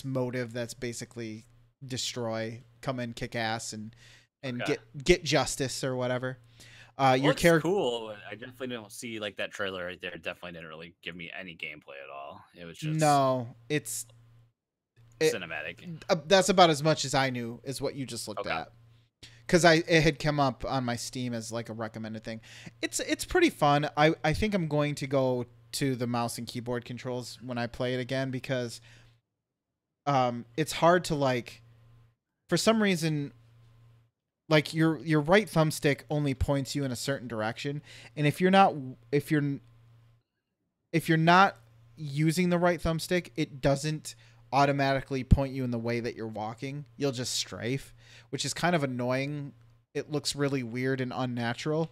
motive that's basically destroy, come in, kick ass, and Okay. get justice or whatever. Well, Your it's character. cool. I definitely don't see like that trailer right there. Definitely didn't really give me any gameplay at all. It was just No, it. cinematic. That's about as much as I knew is what you just looked Okay. at. Because it had come up on my Steam as like a recommended thing. It's pretty fun. I think I'm going to go to the mouse and keyboard controls when I play it again because it's hard to like for some reason like your right thumbstick only points you in a certain direction, and if you're if you're not using the right thumbstick, it doesn't automatically point you in the way that you're walking. You'll just strafe, which is kind of annoying. It looks really weird and unnatural.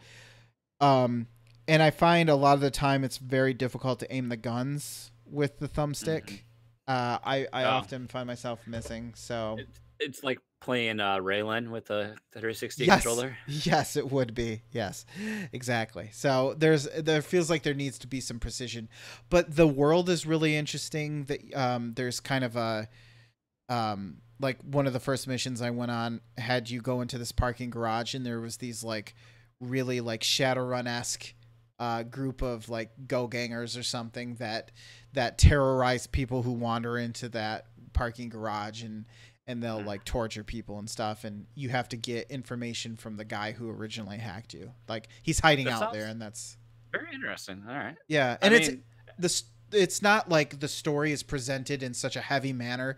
Um, and I find a lot of the time it's very difficult to aim the guns with the Hmm. thumbstick. I Oh, often find myself missing. So it's like playing Raylan with a 360 yes, controller. yes, it would be. Yes, exactly. So there feels like there needs to be some precision, but the world is really interesting. That there's kind of a like one of the first missions I went on had you go into this parking garage and there was these like really like Shadowrun esque group of like go gangers or something that terrorize people who wander into that parking garage and they'll Mm. like torture people and stuff and you have to get information from the guy who originally hacked you. Like he's hiding That out there sounds and that's very interesting. All right. yeah, I and mean, it's not like the story is presented in such a heavy manner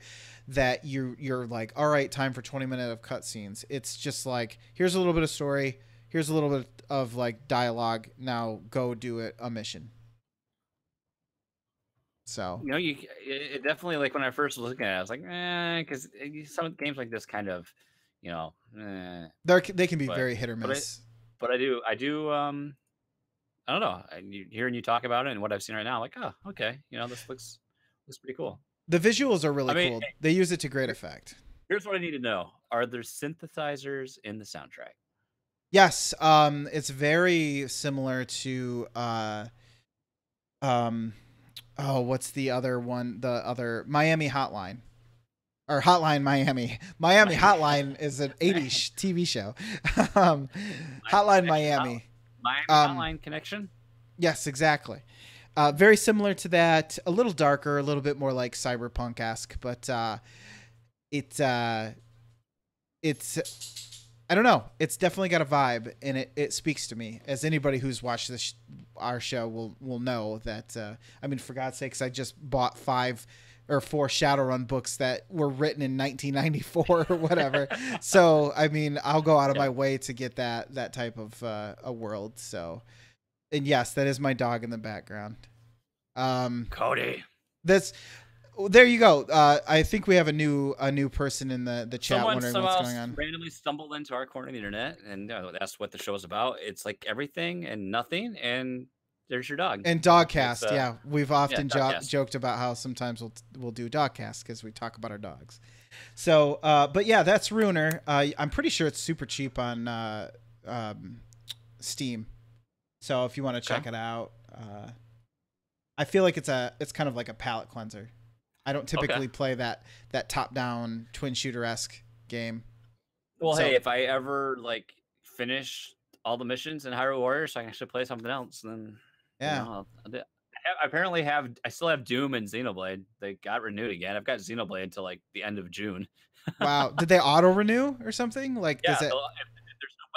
that you're like, all right, time for 20 minutes of cutscenes. It's just like here's a little bit of story, here's a little bit of like dialogue. Now go do a mission. So it definitely like when I first was looking at it, I was like, because some games like this kind of, you know, they can be but very hit or but I miss. but I do I don't know. Hearing you talk about it and what I've seen right now, like, oh, okay, this looks pretty cool. The visuals are I really mean, cool. They use it to great here- effect. here's what I need to know: are there synthesizers in the soundtrack? Yes, it's very similar to um oh, what's the other one? The other Miami Hotline or Hotline Miami. Miami Miami, Hotline is an Miami 80s TV show. um, Hotline Connection, Miami. Miami Um, Hotline Connection. yes, exactly. Very similar to that. A little darker, a little bit more like cyberpunk esque, but it it's I don't know. It's definitely got a vibe, and it speaks to me. As anybody who's watched this our show will know that. I mean, for God's sakes, I just bought 5 or 4 Shadowrun books that were written in 1994 or whatever. So I mean, I'll go out of Yeah, my way to get that type of a world. So, and yes, that is my dog in the background. Cody. That's there you go. I think we have a new person in the chat Someone wondering what's somehow going on. randomly stumbled into our corner of the internet, and that's what the show is about. It's like everything and nothing, and there's your dog. And It's Dogcast, yeah, we've yeah, often Dogcast. joked about how sometimes we'll do Dogcast because we talk about our dogs. So, but yeah, that's Ruiner. I'm pretty sure it's super cheap on um, Steam. So if you want to Okay. check it out, I feel like it's kind of like a palate cleanser. I don't Okay. typically play that top down twin shooter esque game. Well, hey, So if I ever like finish all the missions in Hyrule Warriors, so I can actually play something else, then yeah, I'll do. I still have Doom and Xenoblade. They got renewed again. I've got Xenoblade until like the end of June. wow. Did they auto renew or something? Like, Yeah, does it?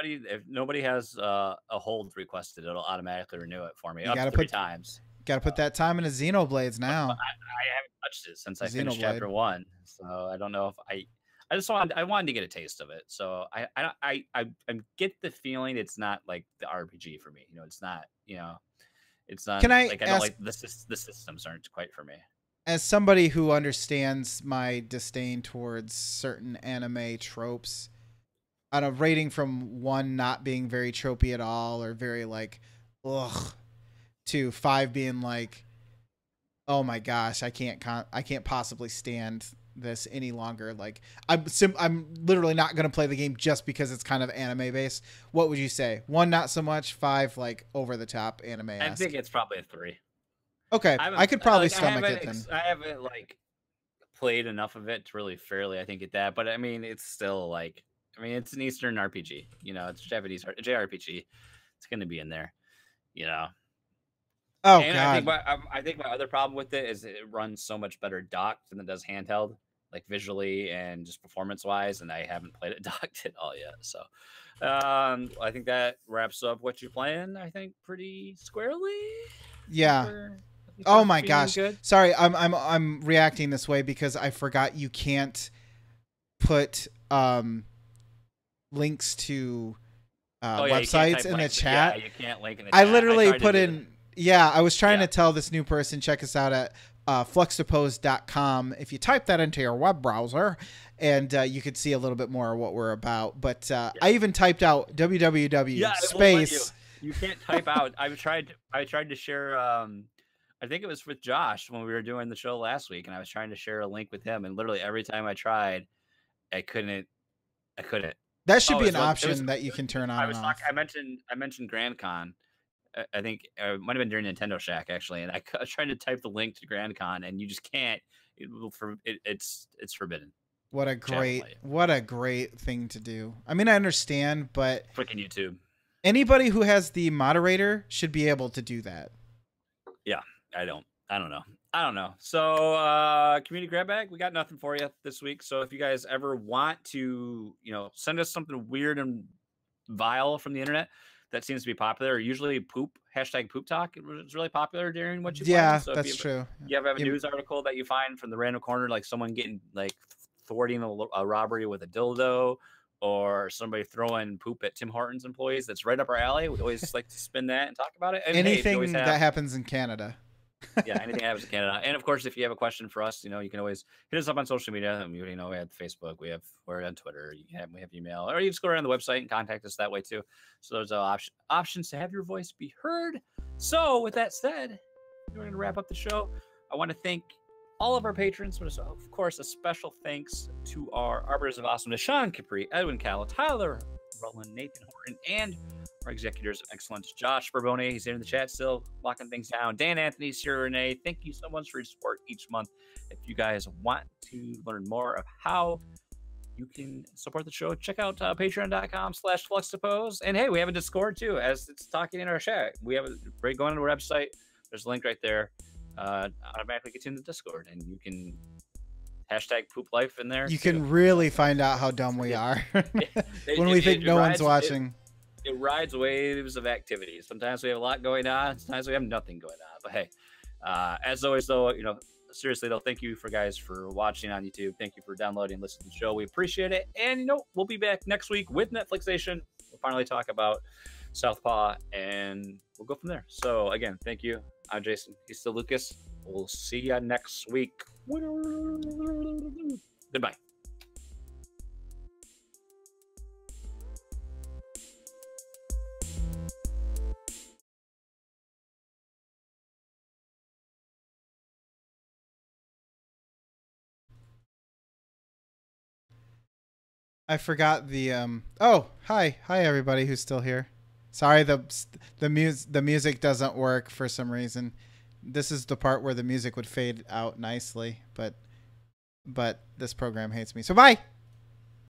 if nobody has a hold requested, it'll automatically renew it for me You up to gotta 3 times. put that time into Xenoblades But now. I haven't touched it since I finished Xenoblade. chapter 1, so I don't know if I wanted to get a taste of it. So I get the feeling it's not like the RPG for me. It's not. It's not Can I like I don't ask, like the systems aren't quite for me. as somebody who understands my disdain towards certain anime tropes, on a rating from 1 not being very tropey at all or very like ugh to 5 being like, oh my gosh, I can't possibly stand this any longer. Like I'm literally not gonna play the game just because it's kind of anime based. What would you say? 1 not so much, 5 like over the top anime I think esque. it's probably a 3. Okay, I haven't I could probably like stomach it then. I haven't like played enough of it to really fairly I think get that, but I mean it's still like it's an Eastern RPG. It's Japanese JRPG. It's going to be in there. You know. Oh And God, I think my other problem with it is it runs so much better docked than it does handheld, like visually and just performance wise. And I haven't played it docked at all yet. So I think that wraps up what you're playing. I think pretty squarely. yeah. I think Oh we're my feeling gosh. good. Sorry, I'm reacting this way because I forgot you can't put links to Oh yeah, you can't websites type in the links. chat. Yeah, you can't link in the I chat. literally tried to put do in yeah, I was trying Yeah. to tell this new person check us out at fluxtaposed.com. If you type that into your web browser, and you could see a little bit more of what we're about. But I even typed out www Yeah, it won't let you. space You can't type out. I tried to share. I think it was with Josh when we were doing the show last week, and I was trying to share a link with him, and literally every time I tried, I couldn't. I couldn't. That should Oh, be an it was. option that you can turn on I and was off. talking. I mentioned Grand Con. I think it might have been during Nintendo Shack actually, and I was trying to type the link to Grand Con, and you just can't. It's forbidden. What a great thing to do. I mean, I understand, but Freaking YouTube. anybody who has the moderator should be able to do that. Yeah, I don't know. So, community grab bag, we got nothing for you this week. So if you guys ever want to, send us something weird and vile from the internet that seems to be popular, usually hashtag poop talk is really popular during what you Yeah, find. So that's true. You ever have a news article that you find from the random corner, like someone getting thwarting a robbery with a dildo, or somebody throwing poop at Tim Hortons employees, that's right up our alley. We always like to spin that and talk about it. And anything that happens in Canada. Yeah, anything that happens in Canada. And of course, if you have a question for us, you can always hit us up on social media. We have Facebook, we're on Twitter, we have email, or you just go around the website and contact us that way too. So there's options to have your voice be heard. So with that said, we're going to wrap up the show. I want to thank all of our patrons, but of course, a special thanks to our Arbiters of Awesomeness, Sean Capri, Edwin Callow, Tyler Rowland, Nathan Horton, and our executors of excellence, Josh Barbone. He's here in the chat still, locking things down. Dan Anthony, Sierra Renee, thank you so much for your support each month. If you guys want to learn more of how you can support the show, check out patreon.com/Fluxtaposed. And hey, we have a Discord too, as it's talking in our chat. We have a great going to our website. There's a link right there. Automatically get you in the Discord, and you can hashtag poop life in there. You can really find out how dumb we are when we think no one's watching. It rides waves of activities. Sometimes we have a lot going on. Sometimes we have nothing going on. But hey, as always, though, seriously though, thank you guys for watching on YouTube. Thank you for downloading and listening to the show. We appreciate it. And we'll be back next week with Netflixation. We'll finally talk about Southpaw, and we'll go from there. So again, thank you. I'm Jason. He's still Lucas. We'll see you next week. Goodbye. I forgot the oh, hi everybody who's still here. Sorry, the music doesn't work for some reason. This is the part where the music would fade out nicely, but this program hates me. So bye.